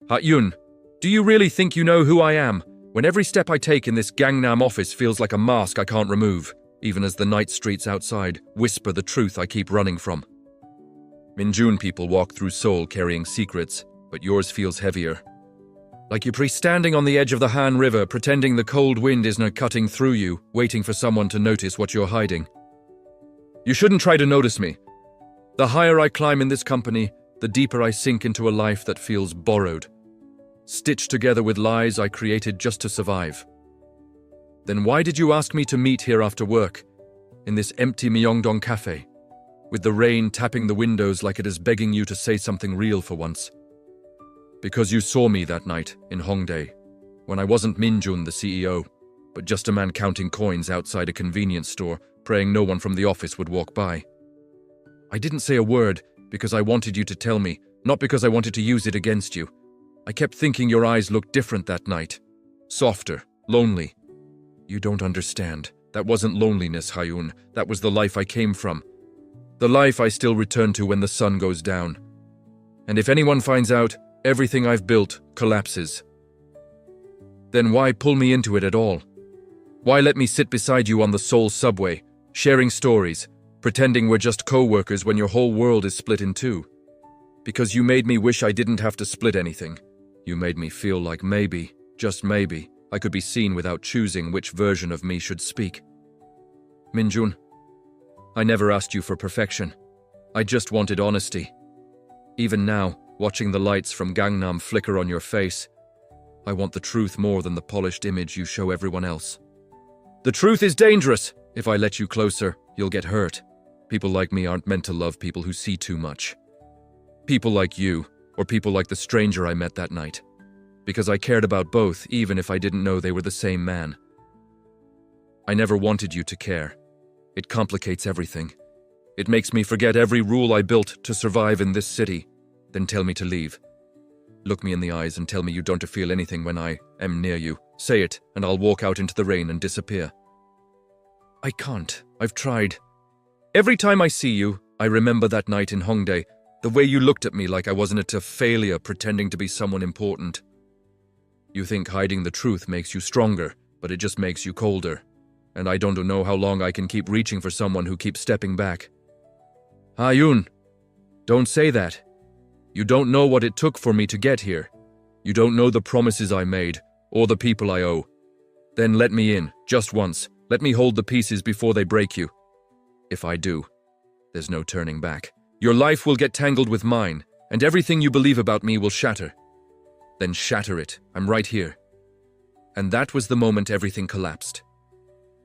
Ha-Yun, do you really think you know who I am, when every step I take in this Gangnam office feels like a mask I can't remove, even as the night streets outside whisper the truth I keep running from? Minjun people walk through Seoul carrying secrets, but yours feels heavier. Like you're standing on the edge of the Han River, pretending the cold wind isn't cutting through you, waiting for someone to notice what you're hiding. You shouldn't try to notice me. The higher I climb in this company, the deeper I sink into a life that feels borrowed, stitched together with lies I created just to survive. Then why did you ask me to meet here after work, in this empty Myeongdong cafe, with the rain tapping the windows like it is begging you to say something real for once? Because you saw me that night in Hongdae, when I wasn't Minjun, the CEO, but just a man counting coins outside a convenience store, praying no one from the office would walk by. I didn't say a word because I wanted you to tell me, not because I wanted to use it against you. I kept thinking your eyes looked different that night. Softer, lonely. You don't understand. That wasn't loneliness, Ha-Yun. That was the life I came from. The life I still return to when the sun goes down. And if anyone finds out, everything I've built collapses. Then why pull me into it at all? Why let me sit beside you on the Seoul subway, sharing stories, pretending we're just co-workers when your whole world is split in two? Because you made me wish I didn't have to split anything. You made me feel like maybe, just maybe, I could be seen without choosing which version of me should speak. Minjun, I never asked you for perfection. I just wanted honesty. Even now, watching the lights from Gangnam flicker on your face, I want the truth more than the polished image you show everyone else. The truth is dangerous. If I let you closer, you'll get hurt. People like me aren't meant to love people who see too much. People like you, or people like the stranger I met that night. Because I cared about both, even if I didn't know they were the same man. I never wanted you to care. It complicates everything. It makes me forget every rule I built to survive in this city. Then tell me to leave. Look me in the eyes and tell me you don't feel anything when I am near you. Say it, and I'll walk out into the rain and disappear. I can't. I've tried. Every time I see you, I remember that night in Hongdae, the way you looked at me like I wasn't a failure pretending to be someone important. You think hiding the truth makes you stronger, but it just makes you colder. And I don't know how long I can keep reaching for someone who keeps stepping back. Ha-Yun, don't say that. You don't know what it took for me to get here. You don't know the promises I made, or the people I owe. Then let me in, just once. Let me hold the pieces before they break you. If I do, there's no turning back. Your life will get tangled with mine, and everything you believe about me will shatter. Then shatter it. I'm right here. And that was the moment everything collapsed.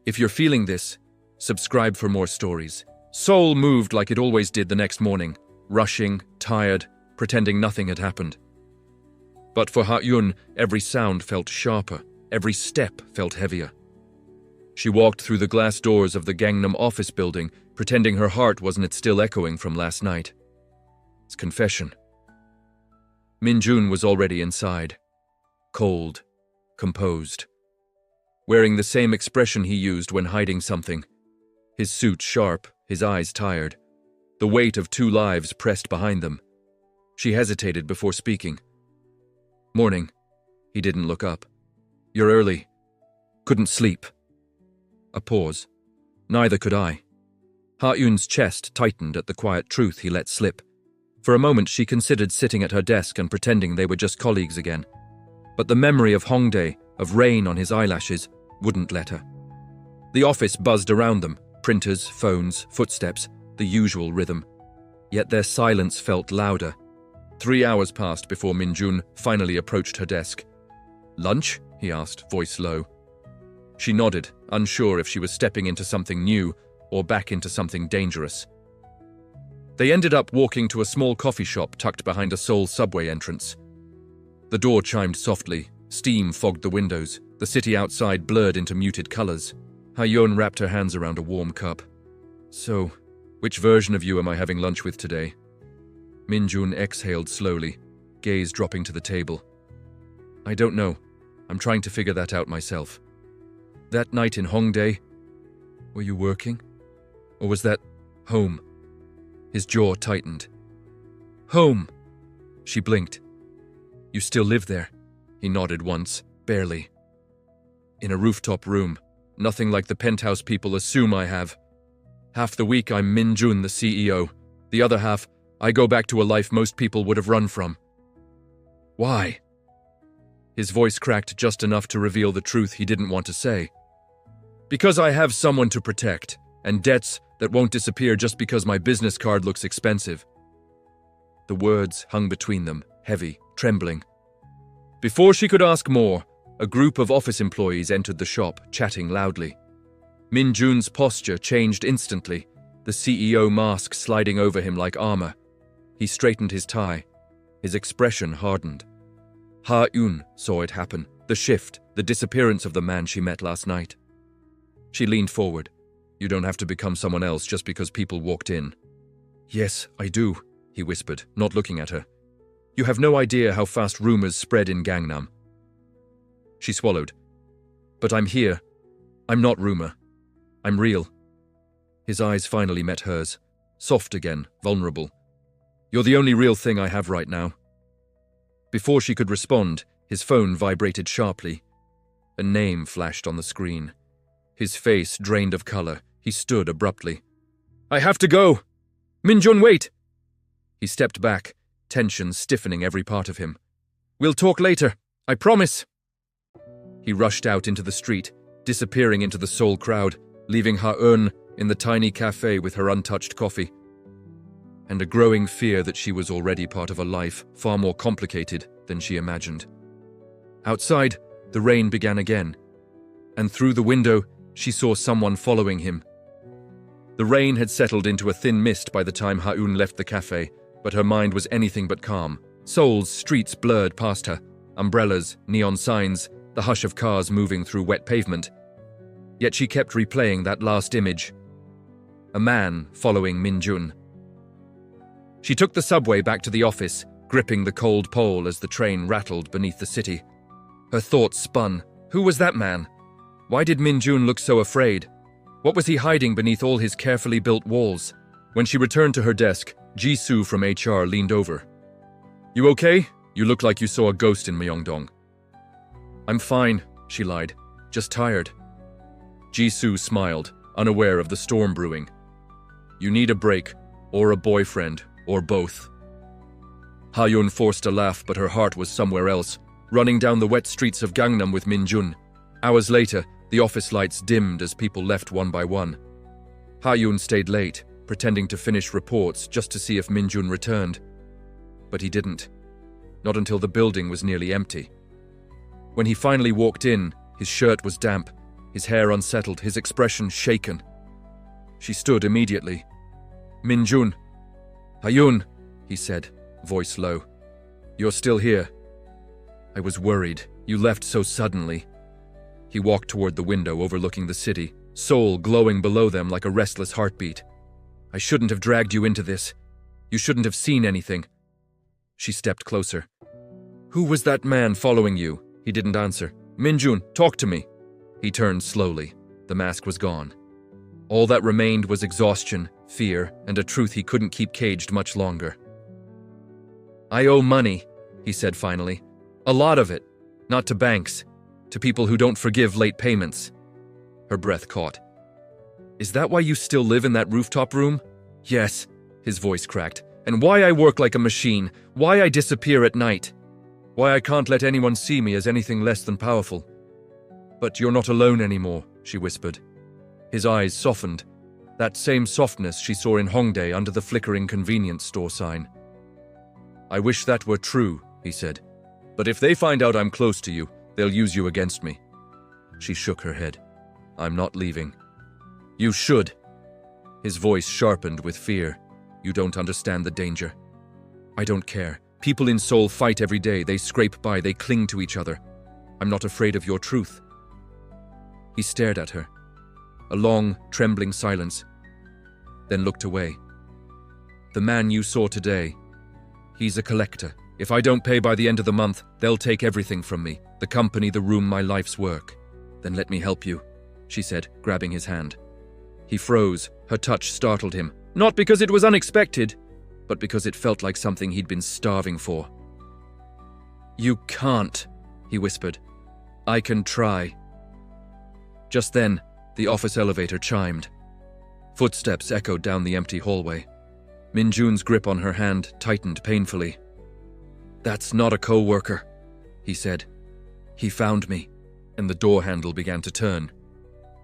If you're feeling this, subscribe for more stories. Seoul moved like it always did the next morning, rushing, tired, pretending nothing had happened. But for Ha-Yun, every sound felt sharper, every step felt heavier. She walked through the glass doors of the Gangnam office building, pretending her heart wasn't still echoing from last night. It's confession. Minjun was already inside, cold, composed, wearing the same expression he used when hiding something. His suit sharp, his eyes tired, the weight of 2 lives pressed behind them. She hesitated before speaking. Morning. He didn't look up. You're early. Couldn't sleep. A pause. Neither could I. Ha-Yun's chest tightened at the quiet truth he let slip. For a moment she considered sitting at her desk and pretending they were just colleagues again. But the memory of Hongdae, of rain on his eyelashes, wouldn't let her. The office buzzed around them, printers, phones, footsteps, the usual rhythm. Yet their silence felt louder. 3 hours passed before Minjun finally approached her desk. Lunch? He asked, voice low. She nodded, unsure if she was stepping into something new or back into something dangerous. They ended up walking to a small coffee shop tucked behind a Seoul subway entrance. The door chimed softly, steam fogged the windows, the city outside blurred into muted colors. Ha-Yun wrapped her hands around a warm cup. So, which version of you am I having lunch with today? Minjun exhaled slowly, gaze dropping to the table. I don't know. I'm trying to figure that out myself. That night in Hongdae, were you working? Or was that home? His jaw tightened. Home! She blinked. You still live there? He nodded once, barely. In a rooftop room, nothing like the penthouse people assume I have. Half the week I'm Min Jun, the CEO. The other half, I go back to a life most people would have run from. Why? His voice cracked just enough to reveal the truth he didn't want to say. Because I have someone to protect, and debts that won't disappear just because my business card looks expensive. The words hung between them, heavy, trembling. Before she could ask more, a group of office employees entered the shop, chatting loudly. Min Jun's posture changed instantly, the CEO mask sliding over him like armor. He straightened his tie. His expression hardened. Ha-Eun saw it happen, the shift, the disappearance of the man she met last night. She leaned forward. You don't have to become someone else just because people walked in. Yes, I do, he whispered, not looking at her. You have no idea how fast rumors spread in Gangnam. She swallowed. But I'm here. I'm not rumor. I'm real. His eyes finally met hers, soft again, vulnerable. You're the only real thing I have right now. Before she could respond, his phone vibrated sharply. A name flashed on the screen. His face drained of color, he stood abruptly. I have to go! Min Jun, wait! He stepped back, tension stiffening every part of him. We'll talk later, I promise! He rushed out into the street, disappearing into the Seoul crowd, leaving Ha-Eun in the tiny cafe with her untouched coffee. And a growing fear that she was already part of a life far more complicated than she imagined. Outside, the rain began again, and through the window, she saw someone following him. The rain had settled into a thin mist by the time Ha-Eun left the cafe, but her mind was anything but calm. Seoul's streets blurred past her, umbrellas, neon signs, the hush of cars moving through wet pavement. Yet she kept replaying that last image. A man following Min Jun. She took the subway back to the office, gripping the cold pole as the train rattled beneath the city. Her thoughts spun. Who was that man? Why did Min Jun look so afraid? What was he hiding beneath all his carefully built walls? When she returned to her desk, Ji-Soo from HR leaned over. You okay? You look like you saw a ghost in Myeongdong. I'm fine, she lied. Just tired. Ji-Soo smiled, unaware of the storm brewing. You need a break, or a boyfriend, or both. Ha-Eun forced a laugh, but her heart was somewhere else, running down the wet streets of Gangnam with Min Jun. Hours later, the office lights dimmed as people left one by one. Ha-Eun stayed late, pretending to finish reports just to see if Min Jun returned. But he didn't. Not until the building was nearly empty. When he finally walked in, his shirt was damp, his hair unsettled, his expression shaken. She stood immediately. Min Jun. Ha-Eun, he said, voice low. You're still here. I was worried. You left so suddenly. He walked toward the window overlooking the city, Seoul glowing below them like a restless heartbeat. I shouldn't have dragged you into this. You shouldn't have seen anything. She stepped closer. Who was that man following you? He didn't answer. Min Jun, talk to me. He turned slowly. The mask was gone. All that remained was exhaustion, fear, and a truth he couldn't keep caged much longer. I owe money, he said finally. A lot of it. Not to banks. To people who don't forgive late payments. Her breath caught. Is that why you still live in that rooftop room? Yes, his voice cracked. And why I work like a machine. Why I disappear at night. Why I can't let anyone see me as anything less than powerful. But you're not alone anymore, she whispered. His eyes softened. That same softness she saw in Hongdae under the flickering convenience store sign. I wish that were true, he said. But if they find out I'm close to you, they'll use you against me. She shook her head. I'm not leaving. You should. His voice sharpened with fear. You don't understand the danger. I don't care. People in Seoul fight every day. They scrape by. They cling to each other. I'm not afraid of your truth. He stared at her. A long, trembling silence. Then looked away. The man you saw today, he's a collector. If I don't pay by the end of the month, they'll take everything from me. The company, the room, my life's work. Then let me help you, she said, grabbing his hand. He froze. Her touch startled him. Not because it was unexpected, but because it felt like something he'd been starving for. You can't, he whispered. I can try. Just then, the office elevator chimed. Footsteps echoed down the empty hallway. Minjun's grip on her hand tightened painfully. That's not a co-worker, he said. He found me, and the door handle began to turn.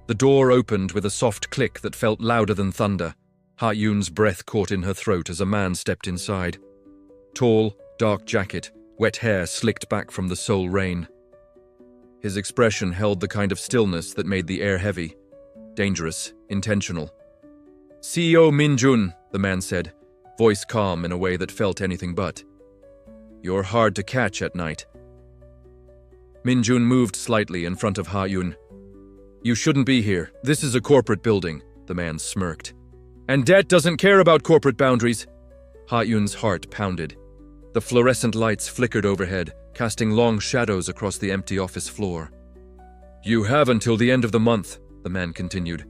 The door opened with a soft click that felt louder than thunder. Ha-Yun's breath caught in her throat as a man stepped inside. Tall, dark jacket, wet hair slicked back from the Seoul rain. His expression held the kind of stillness that made the air heavy, dangerous, intentional. CEO Minjun, the man said, voice calm in a way that felt anything but. You're hard to catch at night. Minjun moved slightly in front of Ha-Yun. You shouldn't be here. This is a corporate building, the man smirked. And debt doesn't care about corporate boundaries. Ha-Yun's heart pounded. The fluorescent lights flickered overhead, casting long shadows across the empty office floor. You have until the end of the month, the man continued.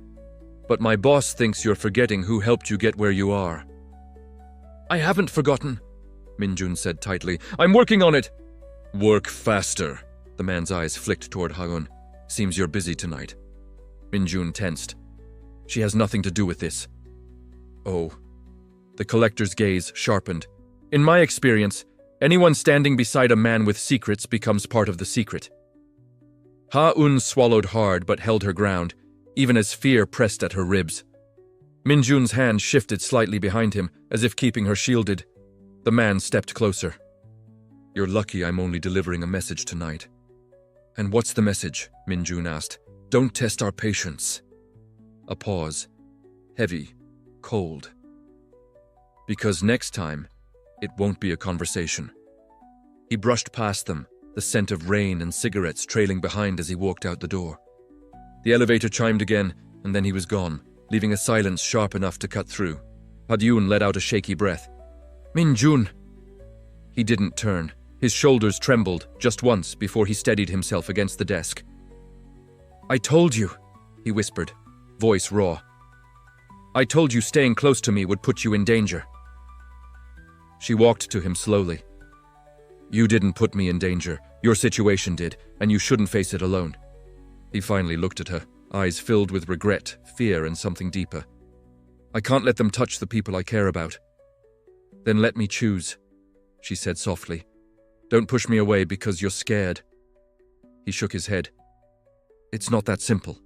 But my boss thinks you're forgetting who helped you get where you are. I haven't forgotten, Minjun said tightly. I'm working on it. Work faster. The man's eyes flicked toward Ha-Yun. Seems you're busy tonight. Minjun tensed. She has nothing to do with this. Oh. The collector's gaze sharpened. In my experience, anyone standing beside a man with secrets becomes part of the secret. Ha-Yun swallowed hard but held her ground, even as fear pressed at her ribs. Minjun's hand shifted slightly behind him, as if keeping her shielded. The man stepped closer. You're lucky I'm only delivering a message tonight. And what's the message? Minjun asked. Don't test our patience. A pause. Heavy. Cold. Because next time, it won't be a conversation. He brushed past them, the scent of rain and cigarettes trailing behind as he walked out the door. The elevator chimed again, and then he was gone, leaving a silence sharp enough to cut through. Ha-Yun let out a shaky breath. Minjun! He didn't turn. His shoulders trembled just once before he steadied himself against the desk. I told you, he whispered, voice raw. I told you staying close to me would put you in danger. She walked to him slowly. You didn't put me in danger. Your situation did, and you shouldn't face it alone. He finally looked at her, eyes filled with regret, fear, and something deeper. I can't let them touch the people I care about. Then let me choose, she said softly. Don't push me away because you're scared. He shook his head. It's not that simple.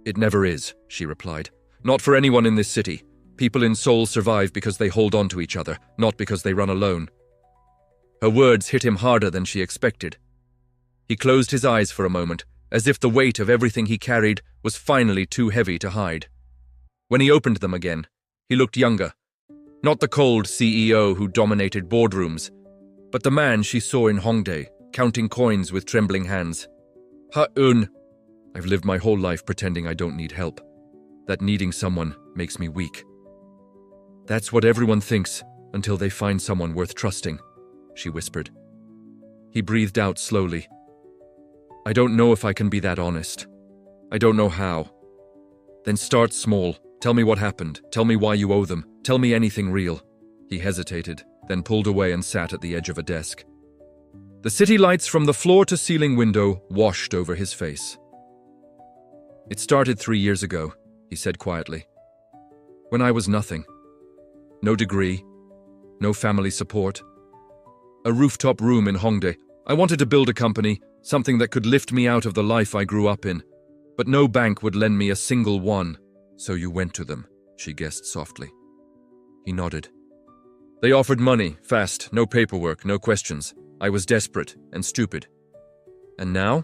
It never is, she replied. Not for anyone in this city. People in Seoul survive because they hold on to each other, not because they run alone. Her words hit him harder than she expected. He closed his eyes for a moment, as if the weight of everything he carried was finally too heavy to hide. When he opened them again, he looked younger. Not the cold CEO who dominated boardrooms, but the man she saw in Hongdae, counting coins with trembling hands. Ha-Yun, I've lived my whole life pretending I don't need help. That needing someone makes me weak. That's what everyone thinks until they find someone worth trusting, she whispered. He breathed out slowly. I don't know if I can be that honest. I don't know how. Then start small. Tell me what happened. Tell me why you owe them. Tell me anything real. He hesitated, then pulled away and sat at the edge of a desk. The city lights from the floor-to-ceiling window washed over his face. It started 3 years ago, he said quietly. When I was nothing. No degree. No family support. A rooftop room in Hongdae. I wanted to build a company, something that could lift me out of the life I grew up in. But no bank would lend me a single one. So you went to them, she guessed softly. He nodded. They offered money, fast, no paperwork, no questions. I was desperate and stupid. And now?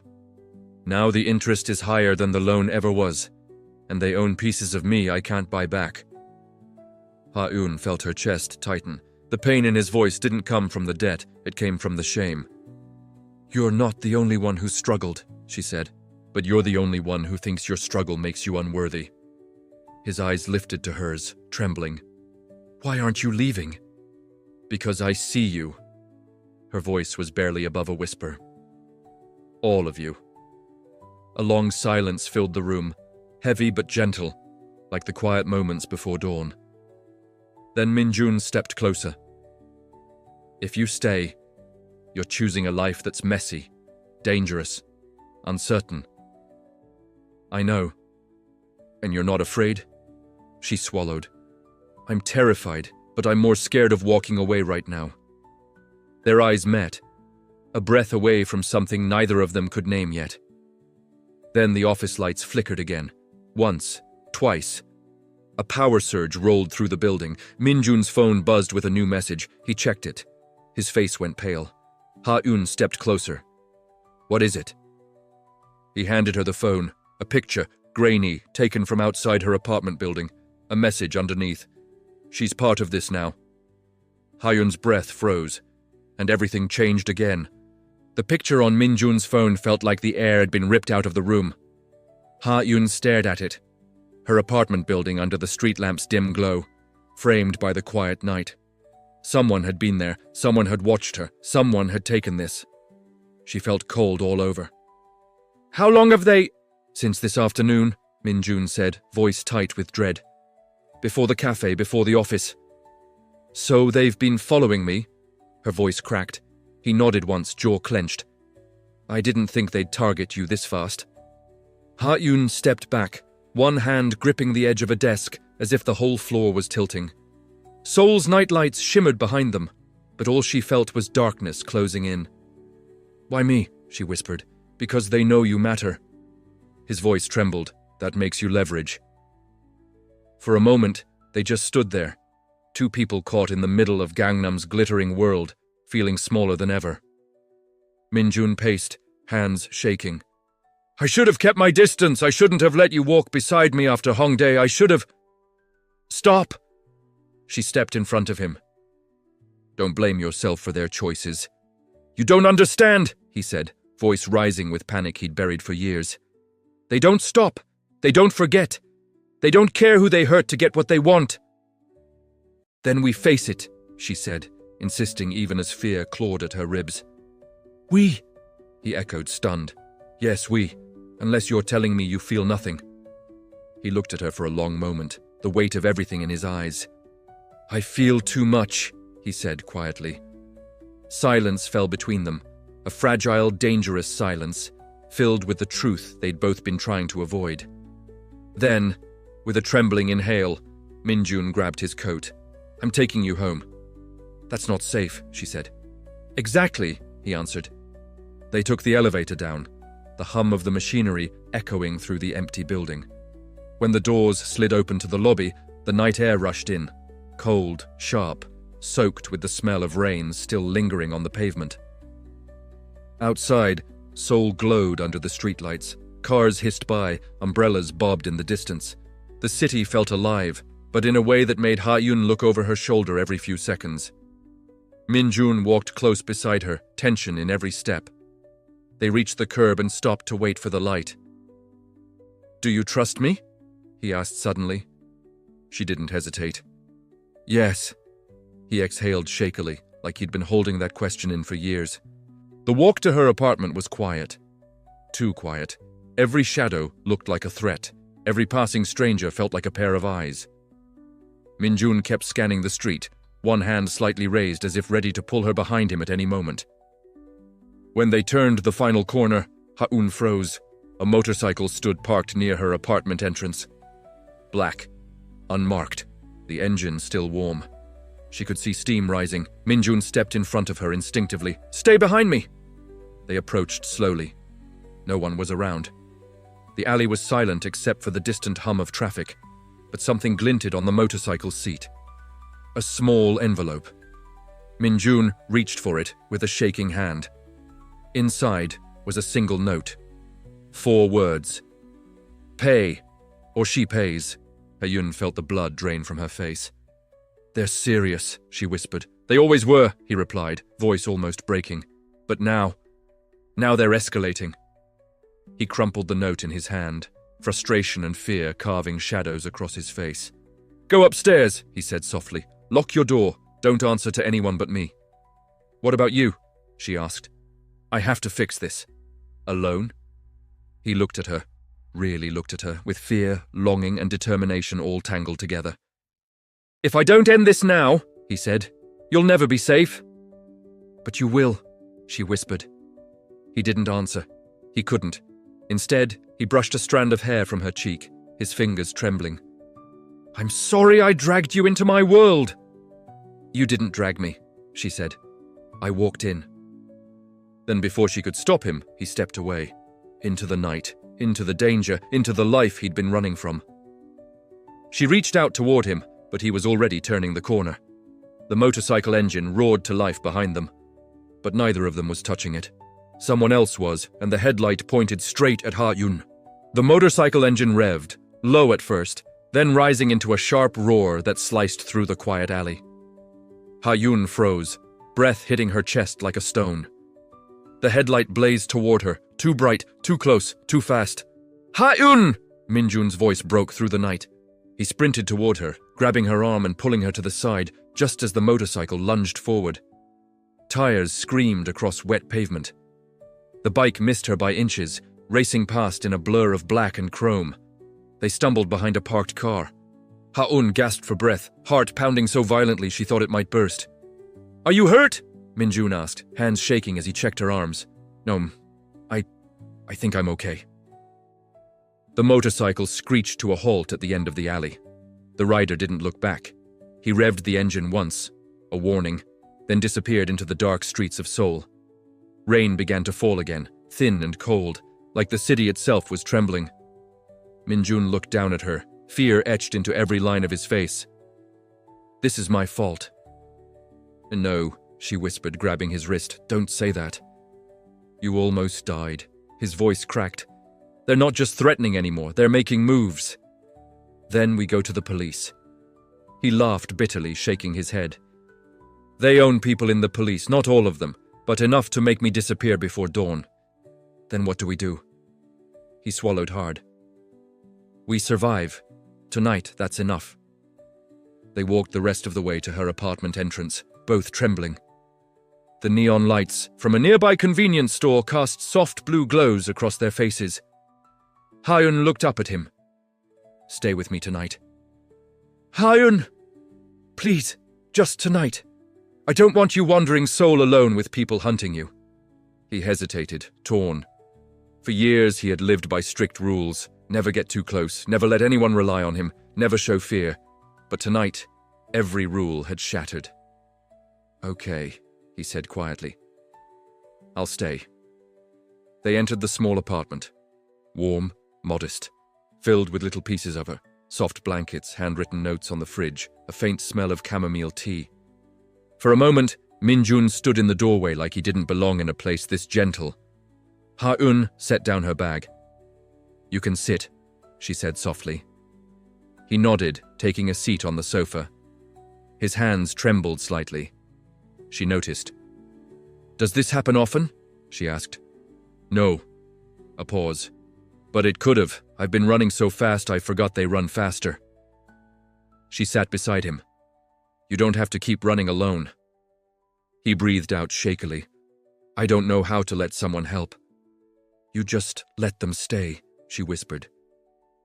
Now the interest is higher than the loan ever was, and they own pieces of me I can't buy back. Ha-Yun felt her chest tighten. The pain in his voice didn't come from the debt, it came from the shame. You're not the only one who struggled, she said, but you're the only one who thinks your struggle makes you unworthy. His eyes lifted to hers, trembling. Why aren't you leaving? Because I see you. Her voice was barely above a whisper. All of you. A long silence filled the room, heavy but gentle, like the quiet moments before dawn. Then Minjun stepped closer. If you stay, You're choosing a life that's messy, dangerous, uncertain. I know. And you're not afraid? She swallowed. I'm terrified, but I'm more scared of walking away right now. Their eyes met, a breath away from something neither of them could name yet. Then the office lights flickered again. Once, twice. A power surge rolled through the building. Minjun's phone buzzed with a new message. He checked it. His face went pale. Ha-eun stepped closer. What is it? He handed her the phone. A picture, grainy, taken from outside her apartment building. A message underneath. She's part of this now. Ha-eun's breath froze, and everything changed again. The picture on Minjun's phone felt like the air had been ripped out of the room. Ha-eun stared at it. Her apartment building under the street lamp's dim glow, framed by the quiet night. Someone had been there, someone had watched her, someone had taken this. She felt cold all over. How long have they— Since this afternoon, Minjun said, voice tight with dread. Before the cafe, before the office. So they've been following me? Her voice cracked. He nodded once, jaw clenched. I didn't think they'd target you this fast. Ha-eun stepped back, one hand gripping the edge of a desk as if the whole floor was tilting. Seoul's nightlights shimmered behind them, but all she felt was darkness closing in. Why me? She whispered. Because they know you matter. His voice trembled. That makes you leverage. For a moment, they just stood there, two people caught in the middle of Gangnam's glittering world, feeling smaller than ever. Minjun paced, hands shaking. I should have kept my distance. I shouldn't have let you walk beside me after Hongdae. I should have— Stop! She stepped in front of him. Don't blame yourself for their choices. You don't understand, he said, voice rising with panic he'd buried for years. They don't stop. They don't forget. They don't care who they hurt to get what they want. Then we face it, she said, insisting even as fear clawed at her ribs. We, he echoed, stunned. Yes, we, unless you're telling me you feel nothing. He looked at her for a long moment, the weight of everything in his eyes. I feel too much, he said quietly. Silence fell between them, a fragile, dangerous silence, filled with the truth they'd both been trying to avoid. Then, with a trembling inhale, Minjun grabbed his coat. I'm taking you home. That's not safe, she said. Exactly, he answered. They took the elevator down, the hum of the machinery echoing through the empty building. When the doors slid open to the lobby, the night air rushed in, cold, sharp, soaked with the smell of rain still lingering on the pavement. Outside, Seoul glowed under the streetlights. Cars hissed by, umbrellas bobbed in the distance. The city felt alive, but in a way that made Ha-eun look over her shoulder every few seconds. Minjun walked close beside her, tension in every step. They reached the curb and stopped to wait for the light. Do you trust me? He asked suddenly. She didn't hesitate. Yes. He exhaled shakily, like he'd been holding that question in for years. The walk to her apartment was quiet. Too quiet. Every shadow looked like a threat. Every passing stranger felt like a pair of eyes. Minjun kept scanning the street, one hand slightly raised as if ready to pull her behind him at any moment. When they turned the final corner, Ha-eun froze. A motorcycle stood parked near her apartment entrance. Black. Unmarked. The engine still warm. She could see steam rising. Minjun stepped in front of her instinctively. Stay behind me! They approached slowly. No one was around. The alley was silent except for the distant hum of traffic, but something glinted on the motorcycle's seat. A small envelope. Minjun reached for it with a shaking hand. Inside was a single note. 4 words. Pay, or she pays. Ha-eun felt the blood drain from her face. They're serious, she whispered. They always were, he replied, voice almost breaking. But now they're escalating. He crumpled the note in his hand, frustration and fear carving shadows across his face. Go upstairs, he said softly. Lock your door. Don't answer to anyone but me. What about you? She asked. I have to fix this. Alone? He looked at her, really looked at her, with fear, longing, and determination all tangled together. If I don't end this now, he said, you'll never be safe. But you will. she whispered. He didn't answer. He couldn't. Instead, he brushed a strand of hair from her cheek, his fingers trembling. I'm sorry I dragged you into my world. You didn't drag me, she said. I walked in. Then before she could stop him, he stepped away. Into the night, into the danger, into the life he'd been running from. She reached out toward him, but he was already turning the corner. The motorcycle engine roared to life behind them. But neither of them was touching it. Someone else was, and the headlight pointed straight at Ha-Yun. The motorcycle engine revved, low at first, then rising into a sharp roar that sliced through the quiet alley. Ha-Yun froze, breath hitting her chest like a stone. The headlight blazed toward her, too bright, too close, too fast. Ha-Yun! Minjun's voice broke through the night. He sprinted toward her, grabbing her arm and pulling her to the side, just as the motorcycle lunged forward. Tires screamed across wet pavement. The bike missed her by inches, racing past in a blur of black and chrome. They stumbled behind a parked car. Ha-Yun gasped for breath, heart pounding so violently she thought it might burst. Are you hurt? Minjun asked, hands shaking as he checked her arms. No, I think I'm okay. The motorcycle screeched to a halt at the end of the alley. The rider didn't look back. He revved the engine once, a warning, then disappeared into the dark streets of Seoul. Rain began to fall again, thin and cold, like the city itself was trembling. Minjun looked down at her, fear etched into every line of his face. This is my fault. No, she whispered, grabbing his wrist. Don't say that. You almost died. His voice cracked. They're not just threatening anymore, they're making moves. Then we go to the police. He laughed bitterly, shaking his head. They own people in the police, not all of them, but enough to make me disappear before dawn. Then what do we do? He swallowed hard. We survive. Tonight, that's enough. They walked the rest of the way to her apartment entrance, both trembling. The neon lights from a nearby convenience store cast soft blue glows across their faces. Ha-Yun looked up at him. Stay with me tonight. Ha-Yun! Please, just tonight. I don't want you wandering Seoul alone with people hunting you. He hesitated, torn. For years he had lived by strict rules. Never get too close, never let anyone rely on him, never show fear. But tonight, every rule had shattered. Okay, he said quietly. I'll stay. They entered the small apartment. Warm, modest, filled with little pieces of her, soft blankets, handwritten notes on the fridge, a faint smell of chamomile tea. For a moment, Minjun stood in the doorway like he didn't belong in a place this gentle. Ha-Yun set down her bag. You can sit, she said softly. He nodded, taking a seat on the sofa. His hands trembled slightly. She noticed. Does this happen often? She asked. No. A pause. But it could have. I've been running so fast I forgot they run faster. She sat beside him. You don't have to keep running alone. He breathed out shakily. I don't know how to let someone help. You just let them stay, she whispered.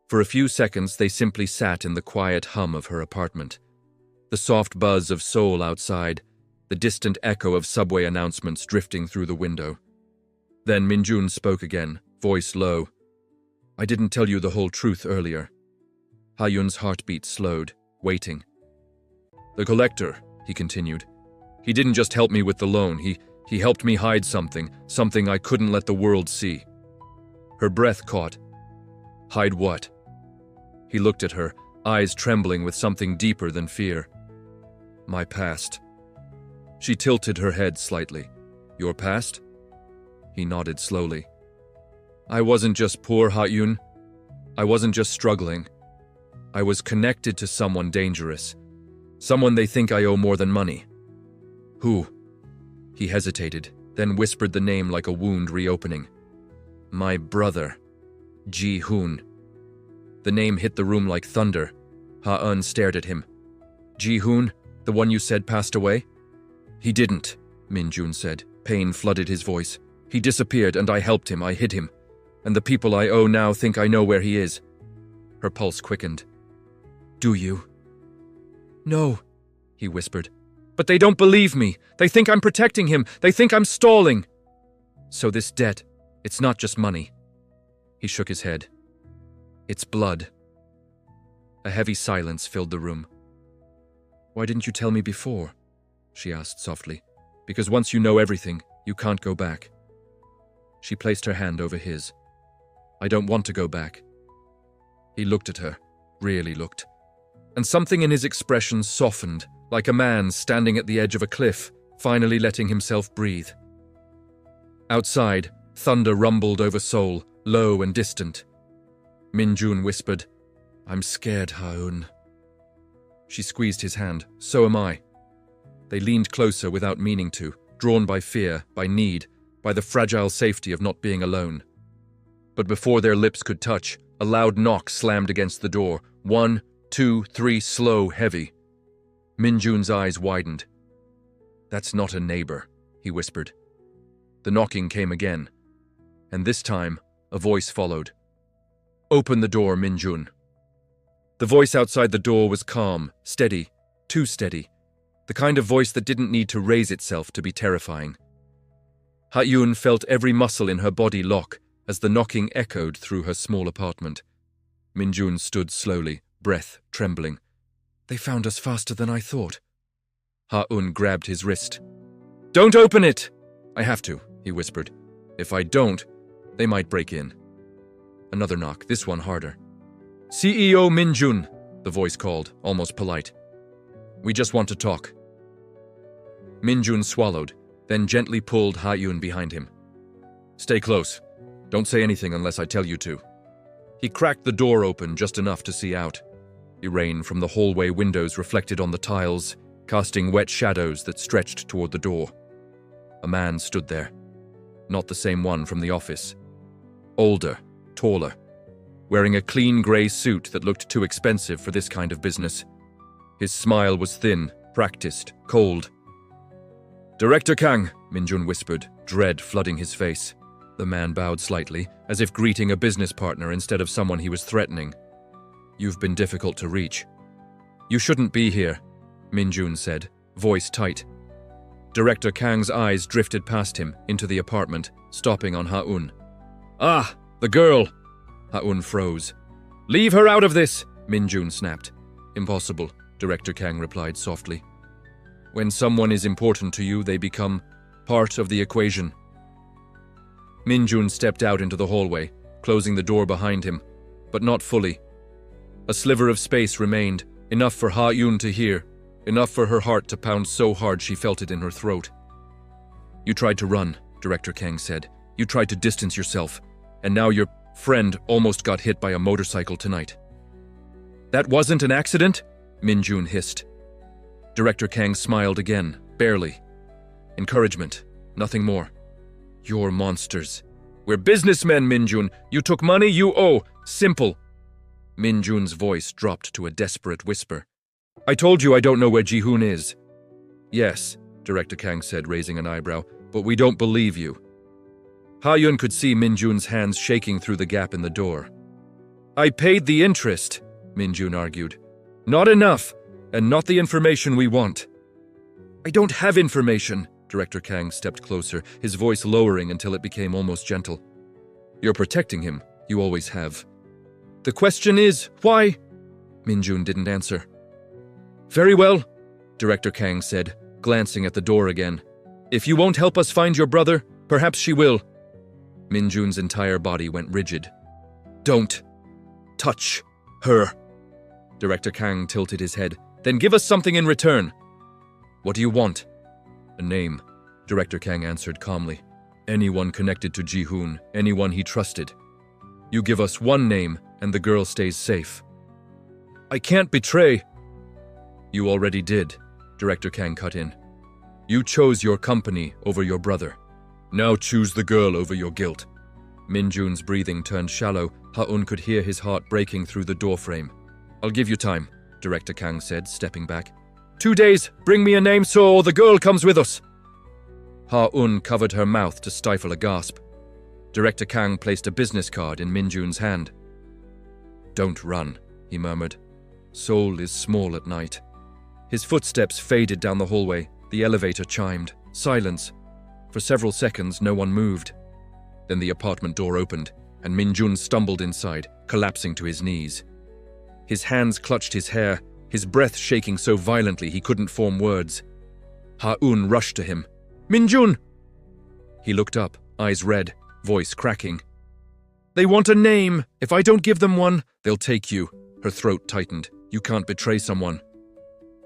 For a few seconds they simply sat in the quiet hum of her apartment. The soft buzz of Seoul outside, the distant echo of subway announcements drifting through the window. Then Minjun spoke again, voice low. I didn't tell you the whole truth earlier. Ha-Yun's heartbeat slowed, waiting. The collector, he continued. He didn't just help me with the loan, he helped me hide something I couldn't let the world see. Her breath caught. Hide what? He looked at her, eyes trembling with something deeper than fear. My past. She tilted her head slightly. Your past? He nodded slowly. I wasn't just poor, Ha-Yun. I wasn't just struggling. I was connected to someone dangerous. Someone they think I owe more than money. Who? He hesitated, then whispered the name like a wound reopening. My brother. Ji-Hoon. The name hit the room like thunder. Ha-Yun stared at him. Ji-Hoon, the one you said passed away? He didn't, Minjun said. Pain flooded his voice. He disappeared and I helped him, I hid him. And the people I owe now think I know where he is. Her pulse quickened. Do you? No, he whispered. But they don't believe me. They think I'm protecting him. They think I'm stalling. So this debt, it's not just money. He shook his head. It's blood. A heavy silence filled the room. Why didn't you tell me before? She asked softly. Because once you know everything, you can't go back. She placed her hand over his. I don't want to go back. He looked at her, really looked. And something in his expression softened, like a man standing at the edge of a cliff, finally letting himself breathe. Outside, thunder rumbled over Seoul, low and distant. Min-jun whispered, I'm scared, Ha-eun. She squeezed his hand. So am I. They leaned closer without meaning to, drawn by fear, by need, by the fragile safety of not being alone. But before their lips could touch, a loud knock slammed against the door. 1, 2, 3, slow, heavy. Min-jun's eyes widened. That's not a neighbor, he whispered. The knocking came again, and this time, a voice followed. Open the door, Min-jun. The voice outside the door was calm, steady, too steady, the kind of voice that didn't need to raise itself to be terrifying. Ha-eun felt every muscle in her body lock as the knocking echoed through her small apartment. Min-jun stood slowly, breath trembling. They found us faster than I thought. Ha-eun grabbed his wrist. Don't open it! I have to, he whispered. If I don't, they might break in. Another knock, this one harder. CEO Min-jun, the voice called, almost polite. We just want to talk. Min-jun swallowed, then gently pulled Ha-eun behind him. Stay close. Don't say anything unless I tell you to. He cracked the door open just enough to see out. The rain from the hallway windows reflected on the tiles, casting wet shadows that stretched toward the door. A man stood there. Not the same one from the office. Older, taller, wearing a clean grey suit that looked too expensive for this kind of business. His smile was thin, practiced, cold. Director Kang, Min-jun whispered, dread flooding his face. The man bowed slightly, as if greeting a business partner instead of someone he was threatening. You've been difficult to reach. You shouldn't be here, Min-jun said, voice tight. Director Kang's eyes drifted past him, into the apartment, stopping on Ha-eun. Ah, the girl! Ha-eun froze. Leave her out of this, Min-jun snapped. Impossible, Director Kang replied softly. When someone is important to you, they become part of the equation. Min-jun stepped out into the hallway, closing the door behind him, but not fully. A sliver of space remained, enough for Ha-eun to hear, enough for her heart to pound so hard she felt it in her throat. You tried to run, Director Kang said. You tried to distance yourself, and now your friend almost got hit by a motorcycle tonight. That wasn't an accident? Min-jun hissed. Director Kang smiled again, barely. Encouragement, nothing more. You're monsters. We're businessmen, Min-jun. You took money, you owe. Simple. Min-jun's voice dropped to a desperate whisper. I told you I don't know where Ji-hoon is. Yes, Director Kang said, raising an eyebrow, but we don't believe you. Ha-eun could see Min-jun's hands shaking through the gap in the door. I paid the interest, Min-jun argued. Not enough, and not the information we want. I don't have information. Director Kang stepped closer, his voice lowering until it became almost gentle. You're protecting him. You always have. The question is, why? Min-jun didn't answer. Very well, Director Kang said, glancing at the door again. If you won't help us find your brother, perhaps she will. Min-jun's entire body went rigid. Don't touch her. Director Kang tilted his head. Then give us something in return. What do you want? A name, Director Kang answered calmly. Anyone connected to Ji-hoon, anyone he trusted. You give us one name, and the girl stays safe. I can't betray. You already did, Director Kang cut in. You chose your company over your brother. Now choose the girl over your guilt. Min-jun's breathing turned shallow. Ha-eun could hear his heart breaking through the doorframe. I'll give you time, Director Kang said, stepping back. 2 days, bring me a name so the girl comes with us. Ha-eun covered her mouth to stifle a gasp. Director Kang placed a business card in Min-jun's hand. Don't run, he murmured. Seoul is small at night. His footsteps faded down the hallway. The elevator chimed. Silence. For several seconds, no one moved. Then the apartment door opened, and Min-jun stumbled inside, collapsing to his knees. His hands clutched his hair, his breath shaking so violently he couldn't form words. Ha-eun rushed to him. "Min-jun!" He looked up, eyes red, voice cracking. "They want a name. If I don't give them one, they'll take you." Her throat tightened. "You can't betray someone."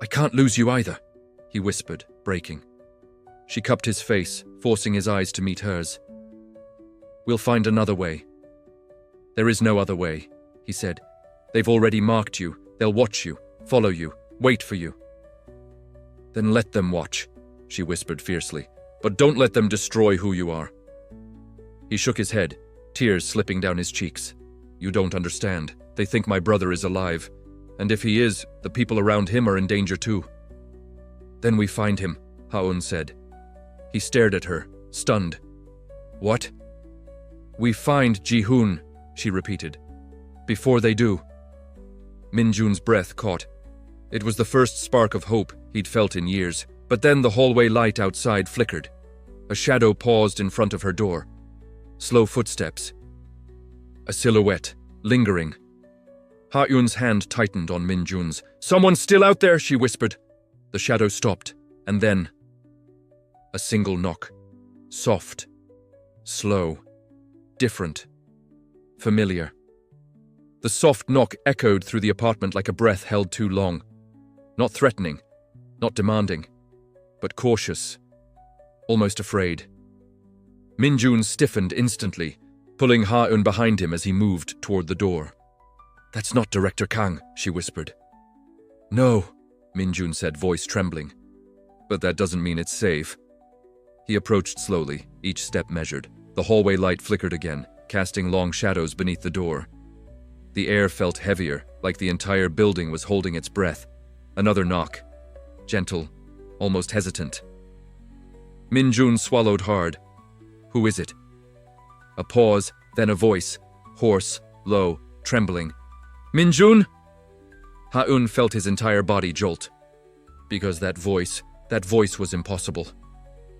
"I can't lose you either," he whispered, breaking. She cupped his face, forcing his eyes to meet hers. "We'll find another way." "There is no other way," he said. "They've already marked you. They'll watch you, follow you, wait for you." "Then let them watch," she whispered fiercely. "But don't let them destroy who you are." He shook his head, tears slipping down his cheeks. "You don't understand. They think my brother is alive. And if he is, the people around him are in danger too." "Then we find him," Ha-eun said. He stared at her, stunned. "What?" "We find Ji-hoon," she repeated. "Before they do." Min-jun's breath caught. It was the first spark of hope he'd felt in years, but then the hallway light outside flickered. A shadow paused in front of her door. Slow footsteps. A silhouette, lingering. Ha-eun's hand tightened on Min-jun's. "Someone's still out there," she whispered. The shadow stopped, and then a single knock. Soft. Slow. Different. Familiar. The soft knock echoed through the apartment like a breath held too long. Not threatening, not demanding, but cautious, almost afraid. Min-jun stiffened instantly, pulling Ha-eun behind him as he moved toward the door. "That's not Director Kang," she whispered. "No," Min-jun said, voice trembling. "But that doesn't mean it's safe." He approached slowly, each step measured. The hallway light flickered again, casting long shadows beneath the door. The air felt heavier, like the entire building was holding its breath. Another knock. Gentle, almost hesitant. Min-jun swallowed hard. "Who is it?" A pause, then a voice, hoarse, low, trembling. "Min-jun?" Ha-eun felt his entire body jolt. Because that voice was impossible.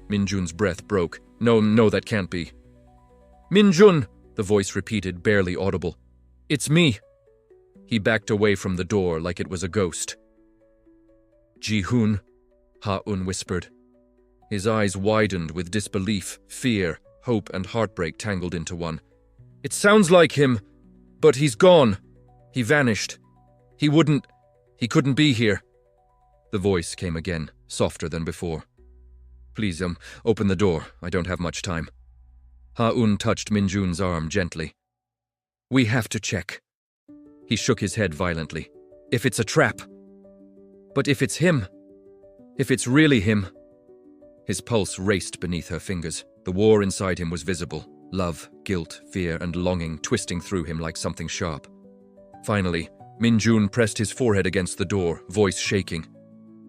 Min-jun's breath broke. No, that can't be." "Min-jun," the voice repeated, barely audible. "It's me." He backed away from the door like it was a ghost. "Ji-hoon," Ha-eun whispered. His eyes widened with disbelief, fear, hope, and heartbreak tangled into one. "It sounds like him, but he's gone. He vanished. He couldn't be here." The voice came again, softer than before. "Please, open the door. I don't have much time." Ha-eun touched Min-jun's arm gently. "We have to check." He shook his head violently. "If it's a trap. But if it's him. If it's really him." His pulse raced beneath her fingers. The war inside him was visible. Love, guilt, fear, and longing twisting through him like something sharp. Finally, Min-jun pressed his forehead against the door, voice shaking.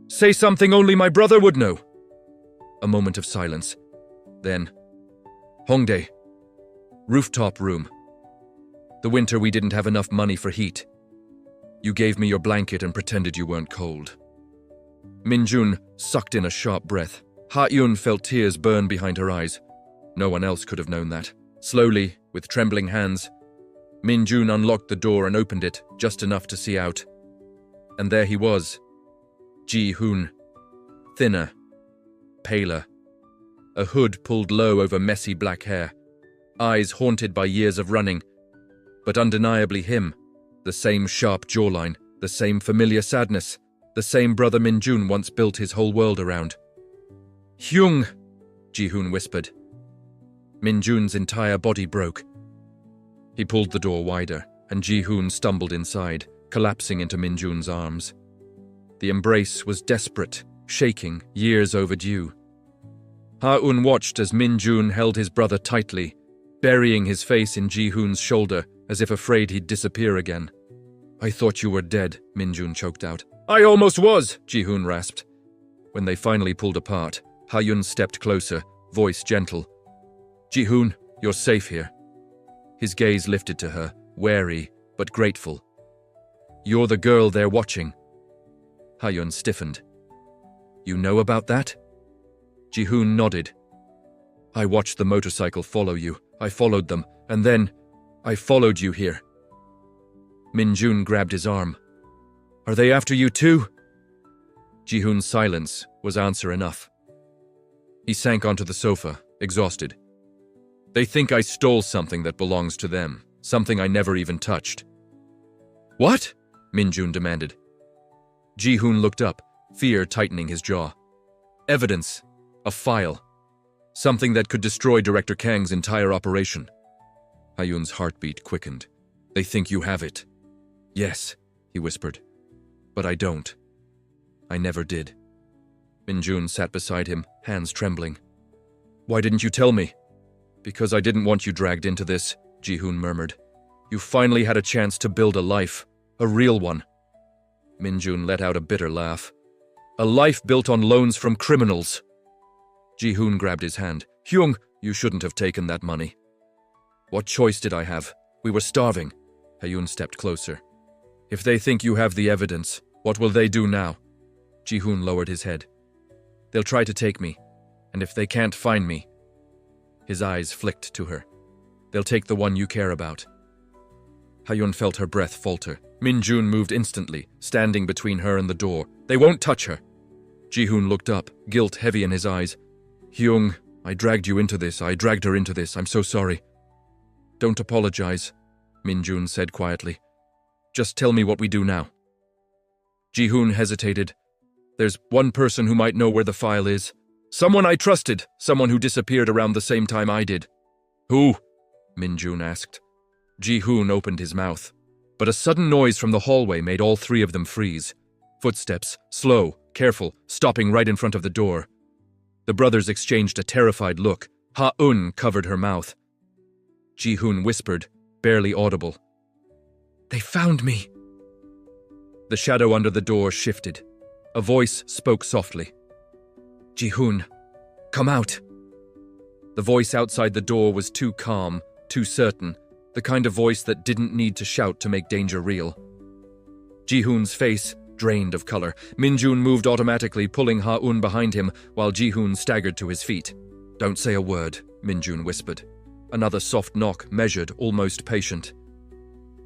"Say something only my brother would know." A moment of silence. Then, "Hongdae. Rooftop room. The winter we didn't have enough money for heat. You gave me your blanket and pretended you weren't cold." Min-jun sucked in a sharp breath. Ha-eun felt tears burn behind her eyes. No one else could have known that. Slowly, with trembling hands, Min-jun unlocked the door and opened it, just enough to see out. And there he was. Ji-hoon. Thinner. Paler. A hood pulled low over messy black hair. Eyes haunted by years of running. But undeniably him. The same sharp jawline, the same familiar sadness, the same brother Min-jun once built his whole world around. "Hyung," Ji-hoon whispered. Min-jun's entire body broke. He pulled the door wider, and Ji-hoon stumbled inside, collapsing into Min-jun's arms. The embrace was desperate, shaking, years overdue. Ha-eun watched as Min-jun held his brother tightly, burying his face in Ji-hoon's shoulder as if afraid he'd disappear again. "I thought you were dead," Min-jun choked out. "I almost was," Ji-hoon rasped. When they finally pulled apart, Ha-eun stepped closer, voice gentle. "Ji-hoon, you're safe here." His gaze lifted to her, wary but grateful. "You're the girl they're watching." Ha-eun stiffened. "You know about that?" Ji-hoon nodded. "I watched the motorcycle follow you. I followed them, and then I followed you here. Min-jun grabbed his arm. Are they after you too? Ji-hoon's silence was answer enough. He sank onto the sofa, exhausted. They think I stole something that belongs to them, something I never even touched. What? Min-jun demanded. Ji-hoon looked up, fear tightening his jaw. Evidence. A file. Something that could destroy Director Kang's entire operation. Ha-yoon's heartbeat quickened. They think you have it. Yes, he whispered. But I don't. I never did. Min-jun sat beside him, hands trembling. Why didn't you tell me? Because I didn't want you dragged into this, Ji-hoon murmured. You finally had a chance to build a life, a real one. Min-jun let out a bitter laugh. A life built on loans from criminals. Ji-hoon grabbed his hand. Hyung, you shouldn't have taken that money. What choice did I have? We were starving. Ha-yoon stepped closer. If they think you have the evidence, what will they do now? Ji-hoon lowered his head. They'll try to take me, and if they can't find me... His eyes flicked to her. They'll take the one you care about. Ha-yoon felt her breath falter. Min-jun moved instantly, standing between her and the door. They won't touch her. Ji-hoon looked up, guilt heavy in his eyes. Hyung, I dragged you into this. I dragged her into this. I'm so sorry. Don't apologize, Min-jun said quietly. Just tell me what we do now. Ji-hoon hesitated. There's one person who might know where the file is. Someone I trusted, someone who disappeared around the same time I did. Who? Min-jun asked. Ji-hoon opened his mouth, but a sudden noise from the hallway made all three of them freeze. Footsteps, slow, careful, stopping right in front of the door. The brothers exchanged a terrified look. Ha-eun covered her mouth. Ji-hoon whispered, barely audible. They found me. The shadow under the door shifted. A voice spoke softly. Ji-hoon, come out. The voice outside the door was too calm, too certain, the kind of voice that didn't need to shout to make danger real. Ji-hoon's face drained of color. Min-jun moved automatically, pulling Ha-eun behind him, while Ji-hoon staggered to his feet. Don't say a word, Min-jun whispered. Another soft knock, measured, almost patient.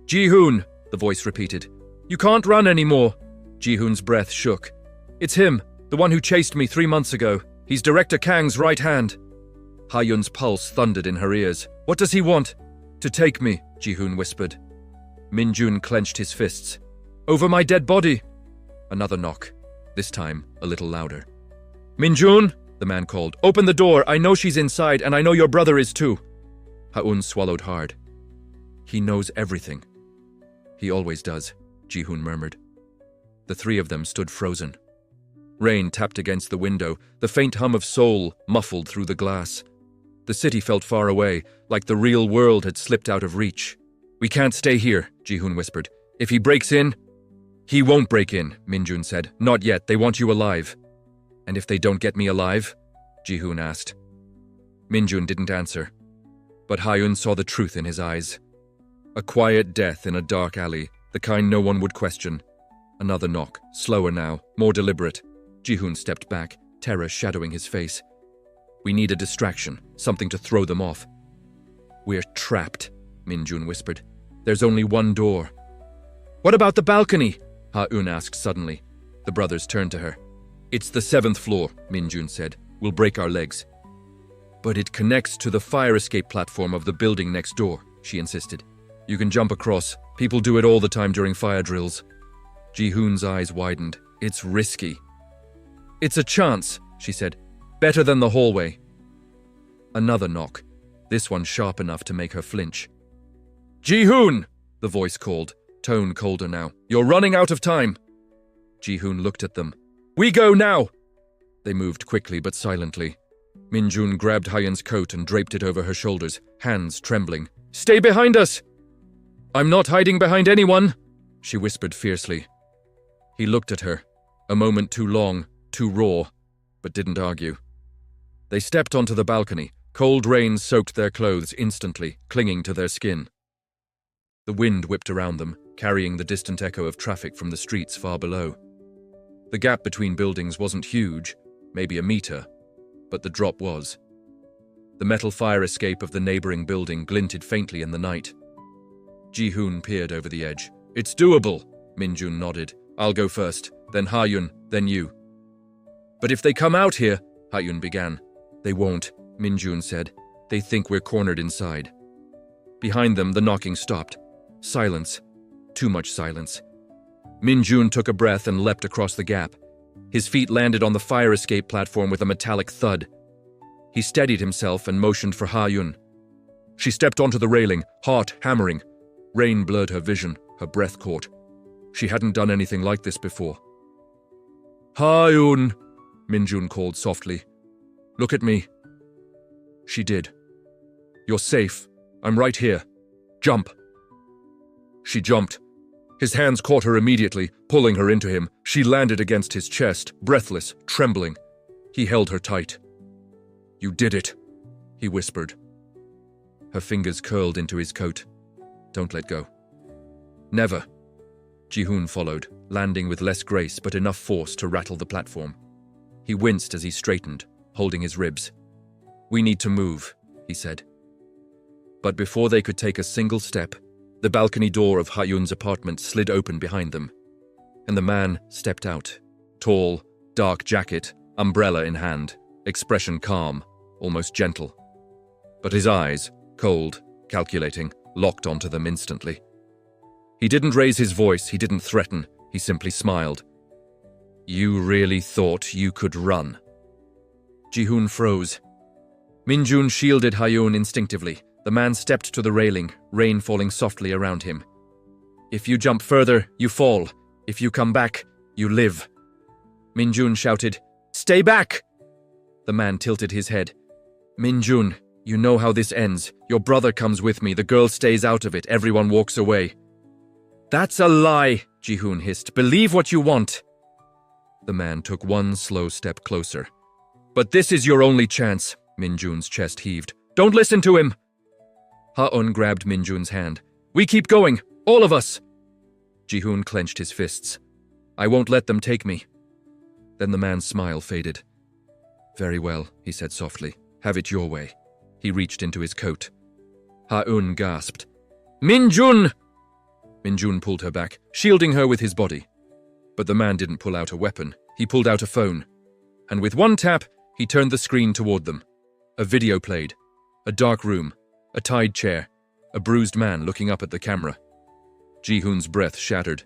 Ji-hoon, the voice repeated. You can't run anymore. Ji-hoon's breath shook. It's him, the one who chased me 3 months ago. He's Director Kang's right hand. Ha-yoon's pulse thundered in her ears. What does he want? To take me, Ji-hoon whispered. Min-jun clenched his fists. Over my dead body. Another knock, this time a little louder. Min-jun, the man called. Open the door. I know she's inside, and I know your brother is too. Ha-eun swallowed hard. He knows everything. He always does, Ji-hoon murmured. The three of them stood frozen. Rain tapped against the window, the faint hum of Seoul muffled through the glass. The city felt far away, like the real world had slipped out of reach. We can't stay here, Ji-hoon whispered. If he breaks in... He won't break in, Min-jun said. Not yet, they want you alive. And if they don't get me alive? Ji-hoon asked. Min-jun didn't answer. But Ha-eun saw the truth in his eyes. A quiet death in a dark alley, the kind no one would question. Another knock, slower now, more deliberate. Ji-hoon stepped back, terror shadowing his face. We need a distraction, something to throw them off. We're trapped, Min-jun whispered. There's only one door. What about the balcony? Ha-eun asked suddenly. The brothers turned to her. It's the 7th floor, Min-jun said. We'll break our legs. But it connects to the fire escape platform of the building next door, she insisted. You can jump across. People do it all the time during fire drills. Ji-hoon's eyes widened. It's risky. It's a chance, she said. Better than the hallway. Another knock, this one sharp enough to make her flinch. Ji-hoon, the voice called, tone colder now. You're running out of time. Ji-hoon looked at them. We go now! They moved quickly but silently. Min-jun grabbed Ha-eun's coat and draped it over her shoulders, hands trembling. Stay behind us! I'm not hiding behind anyone, she whispered fiercely. He looked at her, a moment too long, too raw, but didn't argue. They stepped onto the balcony. Cold rain soaked their clothes instantly, clinging to their skin. The wind whipped around them, carrying the distant echo of traffic from the streets far below. The gap between buildings wasn't huge, maybe a meter, but the drop was. The metal fire escape of the neighboring building glinted faintly in the night. Ji-hoon peered over the edge. "It's doable," Min-jun nodded. "I'll go first, then Ha-yun, then you." "But if they come out here," Ha-yun began. "They won't," Min-jun said. "They think we're cornered inside." Behind them, the knocking stopped. Silence. Too much silence. Min-jun took a breath and leapt across the gap. His feet landed on the fire escape platform with a metallic thud. He steadied himself and motioned for Ha-yun. She stepped onto the railing, heart hammering. Rain blurred her vision, her breath caught. She hadn't done anything like this before. "Ha-yun," Min-jun called softly. "Look at me." She did. "You're safe. I'm right here. Jump." She jumped. His hands caught her immediately, pulling her into him. She landed against his chest, breathless, trembling. He held her tight. "You did it," he whispered. Her fingers curled into his coat. "Don't let go." "Never." Ji-hoon followed, landing with less grace but enough force to rattle the platform. He winced as he straightened, holding his ribs. "We need to move," he said. But before they could take a single step, the balcony door of Ha-yun's apartment slid open behind them, and the man stepped out. Tall, dark jacket, umbrella in hand, expression calm, almost gentle. But his eyes, cold, calculating, locked onto them instantly. He didn't raise his voice, he didn't threaten, he simply smiled. "You really thought you could run?" Ji-hoon froze. Min-jun shielded Ha-yun instinctively. The man stepped to the railing, rain falling softly around him. "If you jump further, you fall. If you come back, you live." Min-jun shouted, "Stay back!" The man tilted his head. "Min-jun, you know how this ends. Your brother comes with me, the girl stays out of it, everyone walks away." "That's a lie," Ji-hoon hissed. "Believe what you want." The man took one slow step closer. "But this is your only chance," Min-jun's chest heaved. "Don't listen to him." Ha-eun grabbed Min-jun's hand. "We keep going, all of us." Ji-hoon clenched his fists. "I won't let them take me." Then the man's smile faded. "Very well," he said softly. "Have it your way." He reached into his coat. Ha-eun gasped. "Min-jun!" Min-jun pulled her back, shielding her with his body. But the man didn't pull out a weapon. He pulled out a phone. And with one tap, he turned the screen toward them. A video played. A dark room. A tied chair. A bruised man looking up at the camera. Ji-hoon's breath shattered.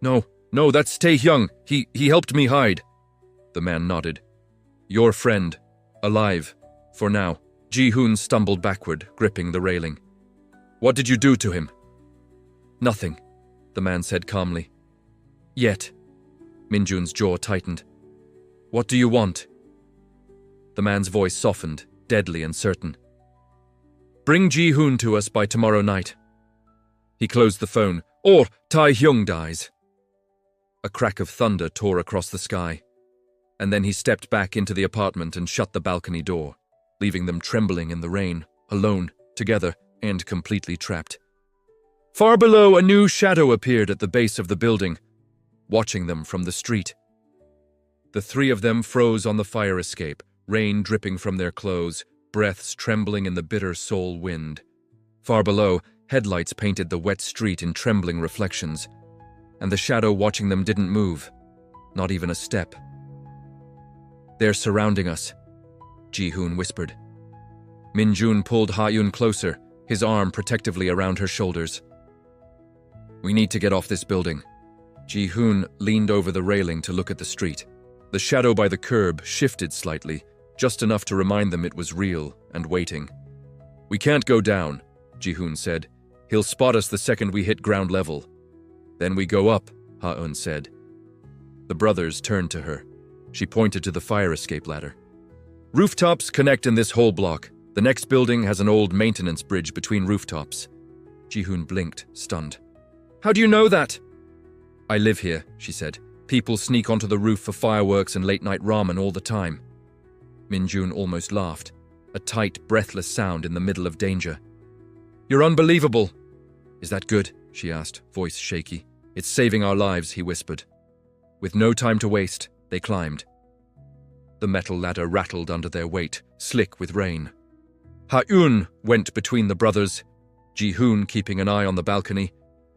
No, that's Tae-hyung. He helped me hide." The man nodded. "Your friend. Alive. For now." Ji-hoon stumbled backward, gripping the railing. "What did you do to him?" "Nothing," the man said calmly. "Yet." Min-jun's jaw tightened. "What do you want?" The man's voice softened, deadly and certain. "Bring Ji-hoon to us by tomorrow night." He closed the phone. "Or Tae-hyung dies." A crack of thunder tore across the sky, and then he stepped back into the apartment and shut the balcony door, leaving them trembling in the rain, alone, together, and completely trapped. Far below, a new shadow appeared at the base of the building, watching them from the street. The three of them froze on the fire escape, rain dripping from their clothes, breaths trembling in the bitter soul wind. Far below, headlights painted the wet street in trembling reflections, and the shadow watching them didn't move, not even a step. "They're surrounding us," Ji-hoon whispered. Min-jun pulled Ha-yun closer, his arm protectively around her shoulders. "We need to get off this building." Ji-hoon leaned over the railing to look at the street. The shadow by the curb shifted slightly, just enough to remind them it was real and waiting. "We can't go down," Ji-hoon said. "He'll spot us the second we hit ground level." "Then we go up," Ha-eun said. The brothers turned to her. She pointed to the fire escape ladder. "Rooftops connect in this whole block. The next building has an old maintenance bridge between rooftops." Ji-hoon blinked, stunned. "How do you know that?" "I live here," she said. "People sneak onto the roof for fireworks and late-night ramen all the time." Min-jun almost laughed, a tight, breathless sound in the middle of danger. "You're unbelievable." "Is that good?" she asked, voice shaky. "It's saving our lives," he whispered. With no time to waste, they climbed. The metal ladder rattled under their weight, slick with rain. Ha-eun went between the brothers, Ji-hoon keeping an eye on the balcony,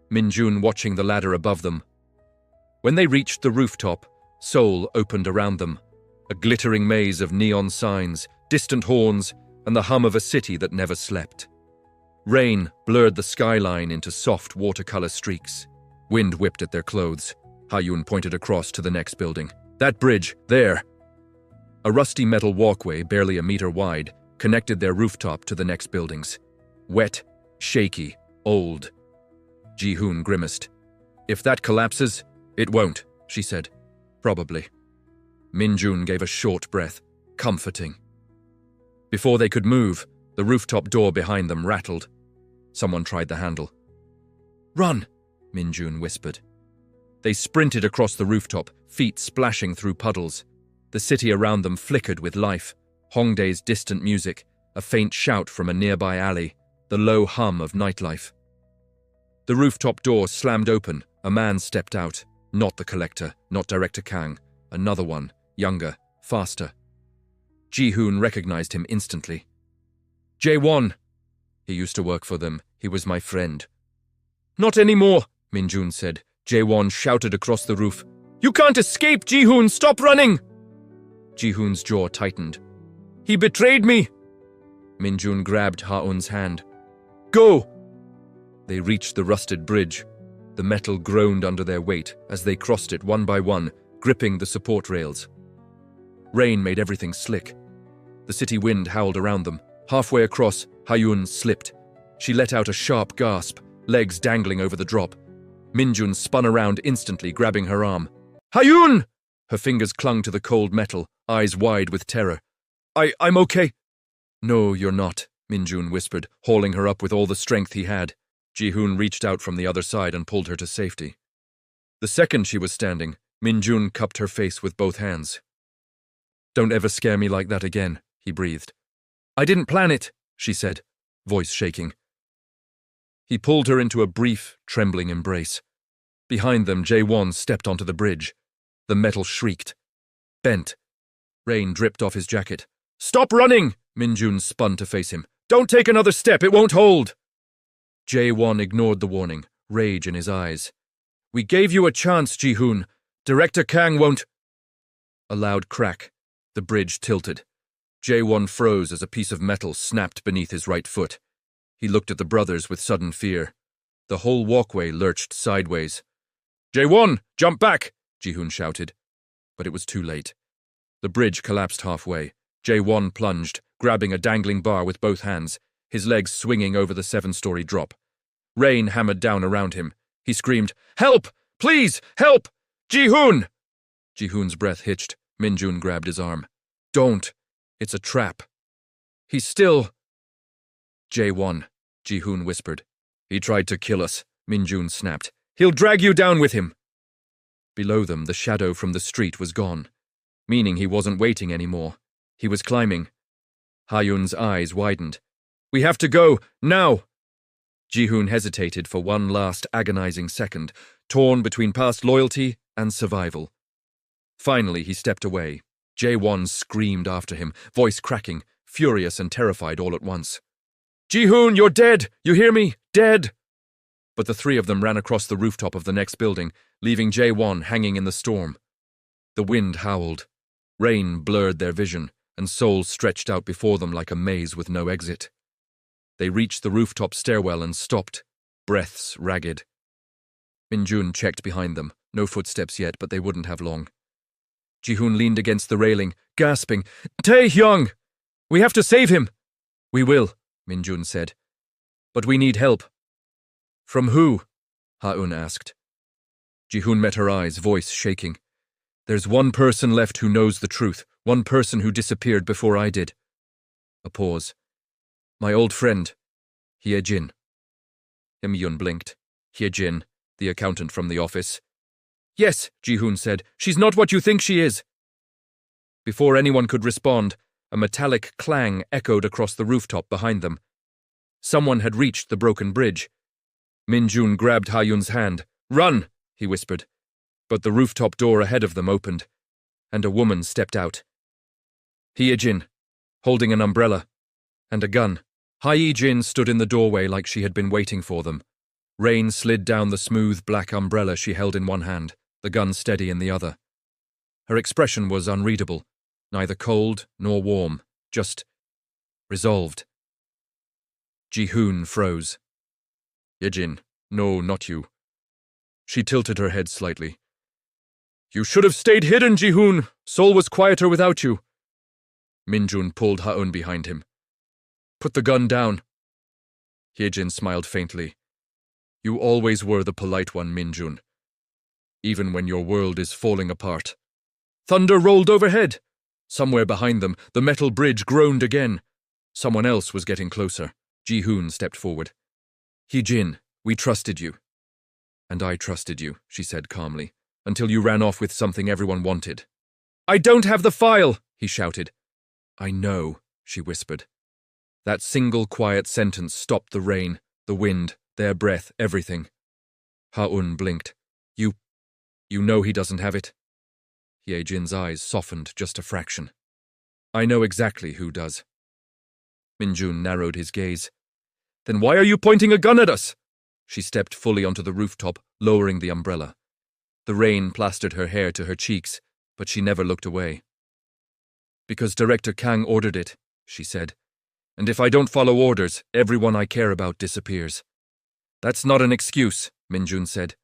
Min-jun watching the ladder above them. When they reached the rooftop, Seoul opened around them, a glittering maze of neon signs, distant horns, and the hum of a city that never slept. Rain blurred the skyline into soft watercolor streaks. Wind whipped at their clothes. Ha-eun pointed across to the next building. That bridge, there! A rusty metal walkway, barely a meter wide, connected their rooftop to the next buildings. Wet, shaky, old. Ji-hoon grimaced. If that collapses, it won't, she said. Probably. Min-jun gave a short breath, comforting. Before they could move, the rooftop door behind them rattled. Someone tried the handle. Run, Min-jun whispered. They sprinted across the rooftop, feet splashing through puddles. The city around them flickered with life. Hongdae's distant music, a faint shout from a nearby alley, the low hum of nightlife. The rooftop door slammed open. A man stepped out. Not the collector, not Director Kang. Another one, younger, faster. Ji-hoon recognized him instantly. Jae-won! He used to work for them. He was my friend. Not anymore, Min-jun said. Jae-won shouted across the roof. You can't escape, Ji-hoon! Stop running! Ji-hoon's jaw tightened. He betrayed me! Min-jun grabbed Ha-eun's hand. Go! They reached the rusted bridge. The metal groaned under their weight as they crossed it one by one, gripping the support rails. Rain made everything slick. The city wind howled around them. Halfway across, Ha-eun slipped. She let out a sharp gasp, legs dangling over the drop. Min-jun spun around instantly, grabbing her arm. Ha-eun! Her fingers clung to the cold metal, eyes wide with terror. I'm okay. No, you're not, Min-jun whispered, hauling her up with all the strength he had. Ji-hoon reached out from the other side and pulled her to safety. The second she was standing, Min-jun cupped her face with both hands. Don't ever scare me like that again, he breathed. I didn't plan it, she said, voice shaking. He pulled her into a brief, trembling embrace. Behind them, Jae-won stepped onto the bridge. The metal shrieked. Bent. Rain dripped off his jacket. Stop running! Min-jun spun to face him. Don't take another step, it won't hold! Jae-won ignored the warning, rage in his eyes. We gave you a chance, Ji-hoon. Director Kang won't... A loud crack. The bridge tilted. Jae-won froze as a piece of metal snapped beneath his right foot. He looked at the brothers with sudden fear. The whole walkway lurched sideways. Jae-won, jump back! Ji-hoon shouted. But it was too late. The bridge collapsed halfway. Jae-won plunged, grabbing a dangling bar with both hands, his legs swinging over the 7-story drop. Rain hammered down around him. He screamed, Help! Please! Help! Ji-hoon! Ji-hoon's breath hitched. Min-jun grabbed his arm. Don't. It's a trap. He's still... Jae-won, Ji-hoon whispered. He tried to kill us, Min-jun snapped. He'll drag you down with him. Below them, the shadow from the street was gone, meaning he wasn't waiting anymore. He was climbing. Ha-eun's eyes widened. We have to go, now! Ji-hoon hesitated for one last agonizing second, torn between past loyalty and survival. Finally, he stepped away. Jae-won screamed after him, voice cracking, furious and terrified all at once. Ji-hoon, you're dead! You hear me? Dead! But the three of them ran across the rooftop of the next building, leaving Jae-won hanging in the storm. The wind howled. Rain blurred their vision, and Seoul stretched out before them like a maze with no exit. They reached the rooftop stairwell and stopped, breaths ragged. Min-jun checked behind them. No footsteps yet, but they wouldn't have long. Ji-hoon leaned against the railing, gasping, Tae-hyung! We have to save him! We will, Min-jun said. But we need help. From who? Ha-eun asked. Ji-hoon met her eyes, voice shaking. There's one person left who knows the truth, one person who disappeared before I did. A pause. My old friend, Hye-jin. Im-yun blinked. Hye-jin, the accountant from the office. Yes, Ji-hoon said. She's not what you think she is. Before anyone could respond, a metallic clang echoed across the rooftop behind them. Someone had reached the broken bridge. Min-jun grabbed Ha-eun's hand. Run, he whispered. But the rooftop door ahead of them opened, and a woman stepped out. Hye-jin, holding an umbrella, and a gun. Jin stood in the doorway like she had been waiting for them. Rain slid down the smooth black umbrella she held in one hand, the gun steady in the other. Her expression was unreadable, neither cold nor warm, just resolved. Ji-hoon froze. Yejin, no, not you. She tilted her head slightly. You should have stayed hidden, Ji-hoon. Seoul was quieter without you. Min-jun pulled Ha-eun behind him. Put the gun down. Hyejin smiled faintly. You always were the polite one, Min-jun. Even when your world is falling apart. Thunder rolled overhead. Somewhere behind them, the metal bridge groaned again. Someone else was getting closer. Ji-hoon stepped forward. Hyejin, we trusted you. And I trusted you, she said calmly, until you ran off with something everyone wanted. I don't have the file, he shouted. I know, she whispered. That single quiet sentence stopped the rain, the wind, their breath, everything. Ha-eun blinked. You know he doesn't have it? Hyejin's eyes softened just a fraction. I know exactly who does. Min-jun narrowed his gaze. Then why are you pointing a gun at us? She stepped fully onto the rooftop, lowering the umbrella. The rain plastered her hair to her cheeks, but she never looked away. Because Director Kang ordered it, she said. And if I don't follow orders, everyone I care about disappears. That's not an excuse, Min-jun said.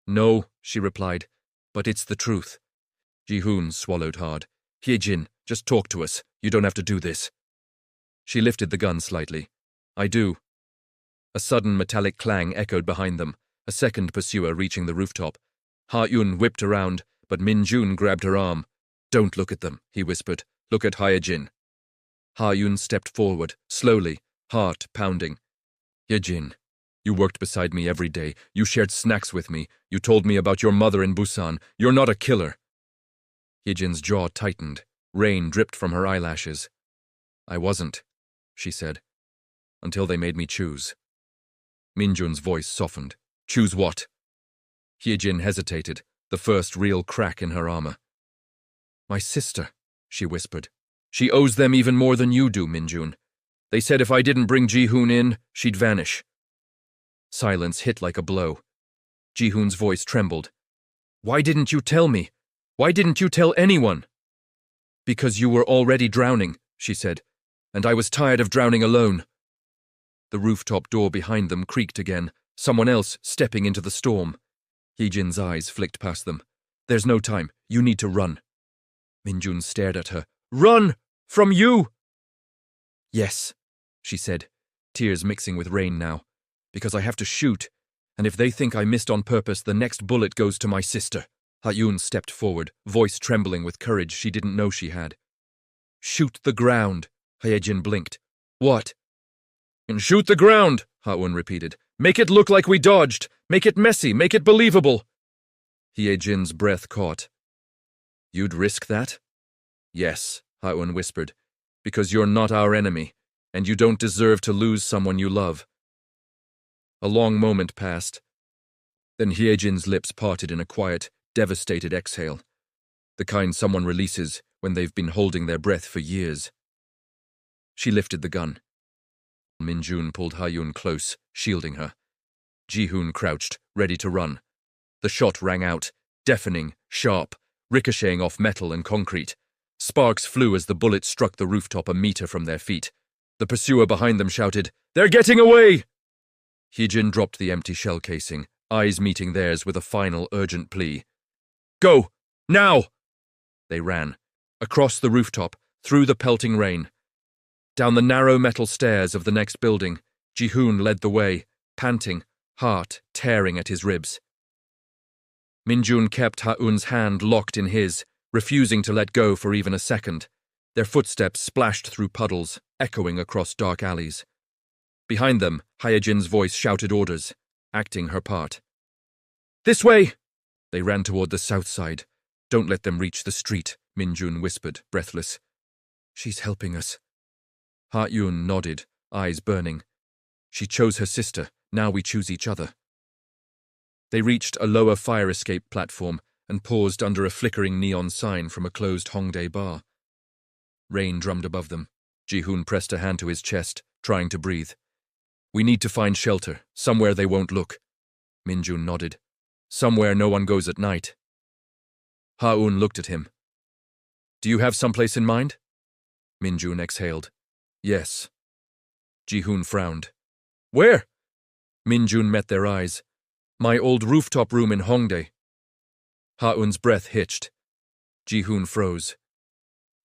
No, she replied, but it's the truth. Ji-hoon swallowed hard. Hyejin, just talk to us. You don't have to do this. She lifted the gun slightly. I do. A sudden metallic clang echoed behind them, a second pursuer reaching the rooftop. Ha-eun whipped around, but Min-jun grabbed her arm. Don't look at them, he whispered. Look at Hyejin. Ha-eun stepped forward, slowly, heart pounding. Hyejin, you worked beside me every day. You shared snacks with me. You told me about your mother in Busan. You're not a killer. Hyejin's jaw tightened. Rain dripped from her eyelashes. I wasn't, she said, until they made me choose. Min-jun's voice softened. Choose what? Hyejin hesitated, the first real crack in her armor. My sister, she whispered. She owes them even more than you do, Min-jun. They said if I didn't bring Ji-hoon in, she'd vanish. Silence hit like a blow. Ji-hoon's voice trembled. Why didn't you tell me? Why didn't you tell anyone? Because you were already drowning, she said, and I was tired of drowning alone. The rooftop door behind them creaked again, someone else stepping into the storm. Hyejin's eyes flicked past them. There's no time. You need to run. Min-jun stared at her. Run! From you! Yes, she said, tears mixing with rain now. Because I have to shoot, and if they think I missed on purpose, the next bullet goes to my sister. Ha-eun stepped forward, voice trembling with courage she didn't know she had. Shoot the ground, Hyejin blinked. What? And shoot the ground, Ha-eun repeated. Make it look like we dodged. Make it messy. Make it believable. Hyejin's breath caught. You'd risk that? Yes, Ha-eun whispered. Because you're not our enemy, and you don't deserve to lose someone you love. A long moment passed. Then Hyejin's lips parted in a quiet, devastated exhale, the kind someone releases when they've been holding their breath for years. She lifted the gun. Min-jun pulled Ha-eun close, shielding her. Ji-hoon crouched, ready to run. The shot rang out, deafening, sharp, ricocheting off metal and concrete. Sparks flew as the bullet struck the rooftop a meter from their feet. The pursuer behind them shouted, They're getting away! Hyejin dropped the empty shell casing, eyes meeting theirs with a final urgent plea. Go! Now! They ran. Across the rooftop, through the pelting rain. Down the narrow metal stairs of the next building, Ji-hoon led the way, panting, heart tearing at his ribs. Min-jun kept Ha-eun's hand locked in his, refusing to let go for even a second. Their footsteps splashed through puddles, echoing across dark alleys. Behind them, Hyejin's voice shouted orders, acting her part. This way! They ran toward the south side. Don't let them reach the street, Min-jun whispered, breathless. She's helping us. Ha-eun nodded, eyes burning. She chose her sister, now we choose each other. They reached a lower fire escape platform and paused under a flickering neon sign from a closed Hongdae bar. Rain drummed above them. Ji-hoon pressed a hand to his chest, trying to breathe. We need to find shelter, somewhere they won't look. Min-jun nodded. Somewhere no one goes at night. Ha-eun looked at him. Do you have someplace in mind? Min-jun exhaled. Yes. Ji-hoon frowned. Where? Min-jun met their eyes. My old rooftop room in Hongdae. Ha-eun's breath hitched. Ji-hoon froze.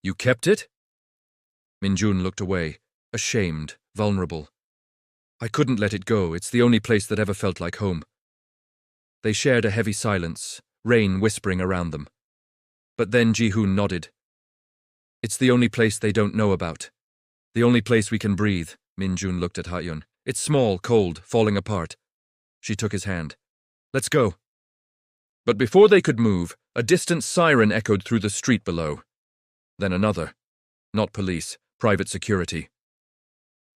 You kept it? Min-jun looked away, ashamed, vulnerable. I couldn't let it go. It's the only place that ever felt like home. They shared a heavy silence, rain whispering around them. But then Ji-hoon nodded. It's the only place they don't know about. The only place we can breathe. Min-jun looked at Ha-eun. It's small, cold, falling apart. She took his hand. Let's go. But before they could move, a distant siren echoed through the street below. Then another. Not police, private security.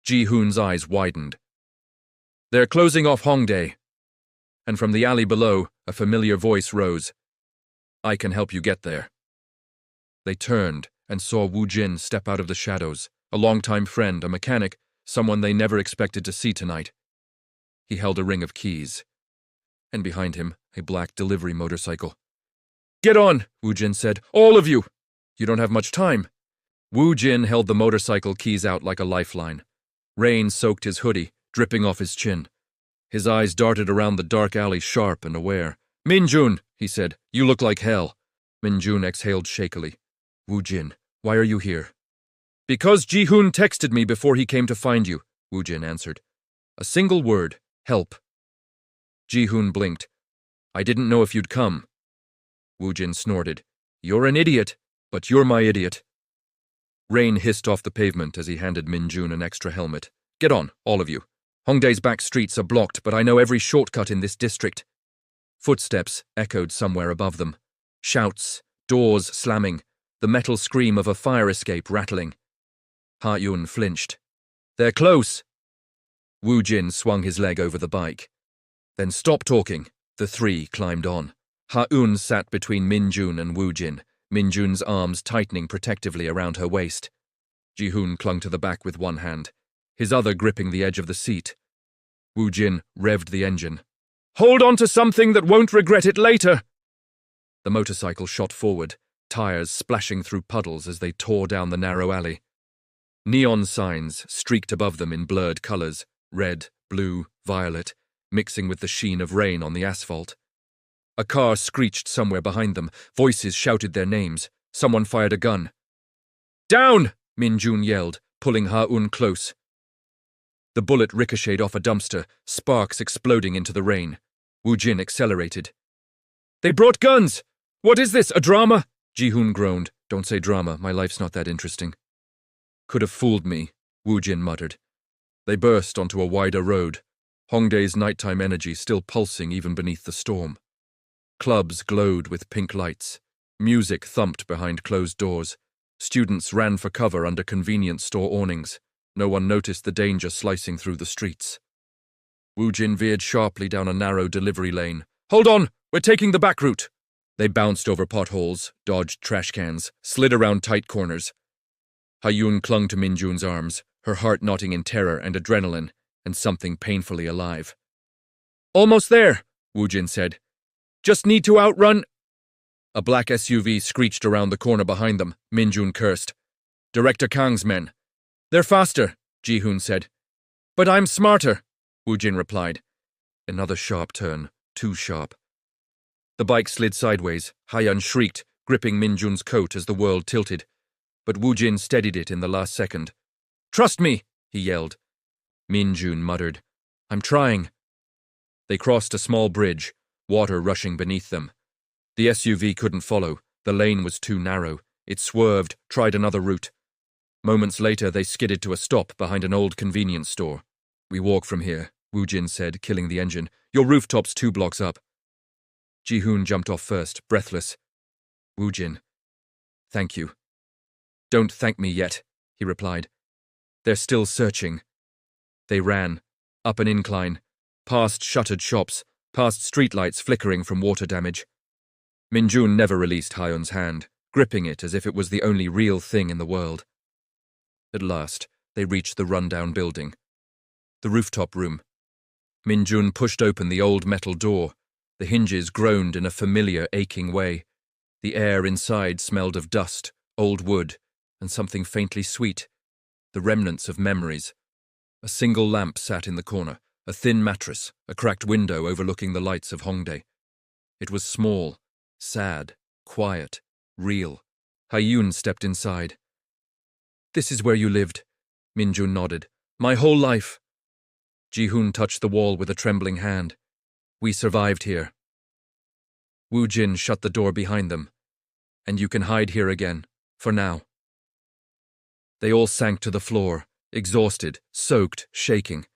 Ji-hoon's eyes widened. They're closing off Hongdae. And from the alley below, a familiar voice rose. I can help you get there. They turned and saw Woo Jin step out of the shadows, a longtime friend, a mechanic, someone they never expected to see tonight. He held a ring of keys. And behind him, a black delivery motorcycle. Get on, Woo Jin said. All of you! You don't have much time. Woo Jin held the motorcycle keys out like a lifeline. Rain soaked his hoodie, dripping off his chin. His eyes darted around the dark alley, sharp and aware. Min-jun, he said, you look like hell. Min-jun exhaled shakily. Woo Jin, why are you here? Because Ji-hoon texted me before he came to find you, Woo Jin answered. A single word, help. Ji-hoon blinked. I didn't know if you'd come. Woo Jin snorted. You're an idiot, but you're my idiot. Rain hissed off the pavement as he handed Min-jun an extra helmet. Get on, all of you. Hongdae's back streets are blocked, but I know every shortcut in this district. Footsteps echoed somewhere above them. Shouts, doors slamming, the metal scream of a fire escape rattling. Ha-eun flinched. They're close. Woo Jin swung his leg over the bike. Then stop talking. The three climbed on. Ha-eun sat between Min-jun and Woo Jin, Min-jun's arms tightening protectively around her waist. Ji-hoon clung to the back with one hand, his other gripping the edge of the seat. Woo Jin revved the engine. Hold on to something that won't regret it later! The motorcycle shot forward, tires splashing through puddles as they tore down the narrow alley. Neon signs streaked above them in blurred colors, red, blue, violet, mixing with the sheen of rain on the asphalt. A car screeched somewhere behind them, voices shouted their names. Someone fired a gun. Down! Min-jun yelled, pulling Ha-eun close. The bullet ricocheted off a dumpster, sparks exploding into the rain. Woo Jin accelerated. They brought guns! What is this, a drama? Ji-hoon groaned. Don't say drama, my life's not that interesting. Could have fooled me, Woo Jin muttered. They burst onto a wider road, Hongdae's nighttime energy still pulsing even beneath the storm. Clubs glowed with pink lights. Music thumped behind closed doors. Students ran for cover under convenience store awnings. No one noticed the danger slicing through the streets. Woo Jin veered sharply down a narrow delivery lane. Hold on! We're taking the back route! They bounced over potholes, dodged trash cans, slid around tight corners. Ha-eun clung to Min-jun's arms, her heart knotting in terror and adrenaline, and something painfully alive. Almost there, Woo Jin said. Just need to outrun... A black SUV screeched around the corner behind them, Min-jun cursed. Director Kang's men. They're faster, Ji-hoon said. But I'm smarter, Woo Jin replied. Another sharp turn, too sharp. The bike slid sideways. Ha-eun shrieked, gripping Min-jun's coat as the world tilted. But Woo Jin steadied it in the last second. Trust me, he yelled. Min-jun muttered. I'm trying. They crossed a small bridge, water rushing beneath them. The SUV couldn't follow. The lane was too narrow. It swerved, tried another route. Moments later, they skidded to a stop behind an old convenience store. We walk from here, Woo Jin said, killing the engine. Your rooftop's 2 blocks up. Ji-hoon jumped off first, breathless. Woo Jin. Thank you. Don't thank me yet, he replied. They're still searching. They ran, up an incline, past shuttered shops, past streetlights flickering from water damage. Min-jun never released Ha-eun's hand, gripping it as if it was the only real thing in the world. At last, they reached the rundown building. The rooftop room. Minjun pushed open the old metal door. The hinges groaned in a familiar, aching way. The air inside smelled of dust, old wood, and something faintly sweet, the remnants of memories. A single lamp sat in the corner, a thin mattress, a cracked window overlooking the lights of Hongdae. It was small, sad, quiet, real. Haiyun stepped inside. "This is where you lived," Minjun nodded. "My whole life." Ji-hoon touched the wall with a trembling hand. "We survived here." Wu Jin shut the door behind them. "And you can hide here again, for now." They all sank to the floor, exhausted, soaked, shaking.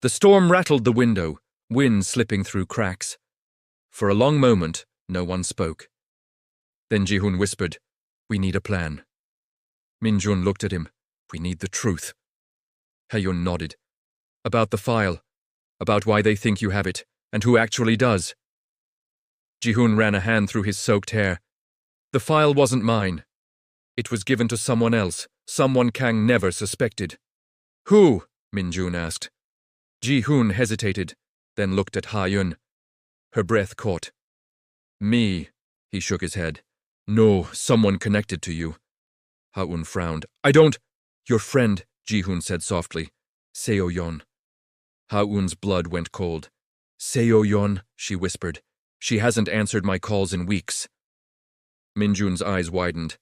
The storm rattled the window, wind slipping through cracks. For a long moment, no one spoke. Then Ji-hoon whispered, "We need a plan." Minjun looked at him. "We need the truth." Haiyun nodded. "About the file. About why they think you have it, and who actually does." Ji-hoon ran a hand through his soaked hair. "The file wasn't mine. It was given to someone else, someone Kang never suspected." "Who?" Minjun asked. Ji-hoon hesitated, then looked at Haiyun. Her breath caught. "Me," he shook his head. "No, someone connected to you." Ha-un frowned. "I don't—" "Your friend," Ji-hoon said softly. "Seo-yeon." Ha-un's blood went cold. "Seo-yeon," she whispered. "She hasn't answered my calls in weeks." Minjun's eyes widened.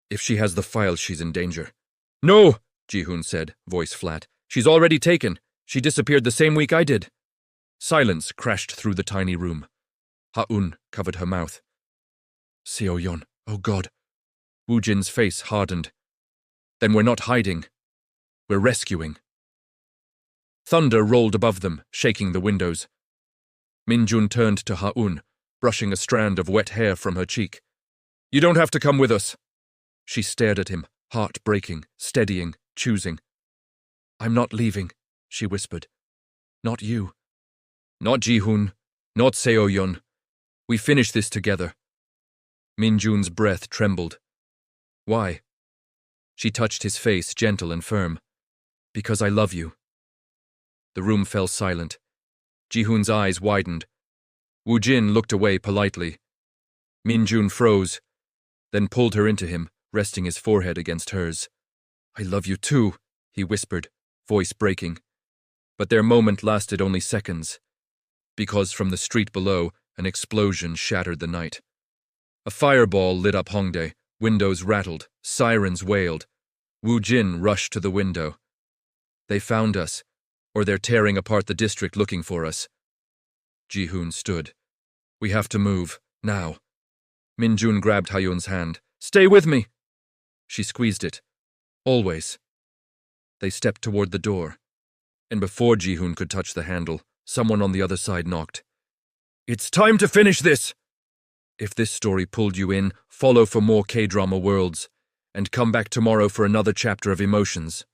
"If she has the file, she's in danger." "No," Ji-hoon said, voice flat. "She's already taken. She disappeared the same week I did." Silence crashed through the tiny room. Ha-un covered her mouth. "Seo-yeon, oh God." Wu Jin's face hardened. "Then we're not hiding. We're rescuing." Thunder rolled above them, shaking the windows. Minjun turned to Ha-un, brushing a strand of wet hair from her cheek. "You don't have to come with us." She stared at him, heart breaking, steadying, choosing. "I'm not leaving," she whispered. "Not you. Not Ji-hoon. Not Seo-yeon. We finish this together." Minjun's breath trembled. "Why?" She touched his face, gentle and firm. "Because I love you." The room fell silent. Ji-hoon's eyes widened. Wu Jin looked away politely. Minjun froze, then pulled her into him, resting his forehead against hers. "I love you too," he whispered, voice breaking. But their moment lasted only seconds, because from the street below, an explosion shattered the night. A fireball lit up Hongdae, windows rattled, sirens wailed. Wu Jin rushed to the window. "They found us, or they're tearing apart the district looking for us." Ji-hoon stood. "We have to move, now." Minjun grabbed Haiyun's hand. "Stay with me." She squeezed it. "Always." They stepped toward the door, and before Ji-hoon could touch the handle, someone on the other side knocked. "It's time to finish this!" If this story pulled you in, follow for more K-drama worlds, and come back tomorrow for another chapter of emotions.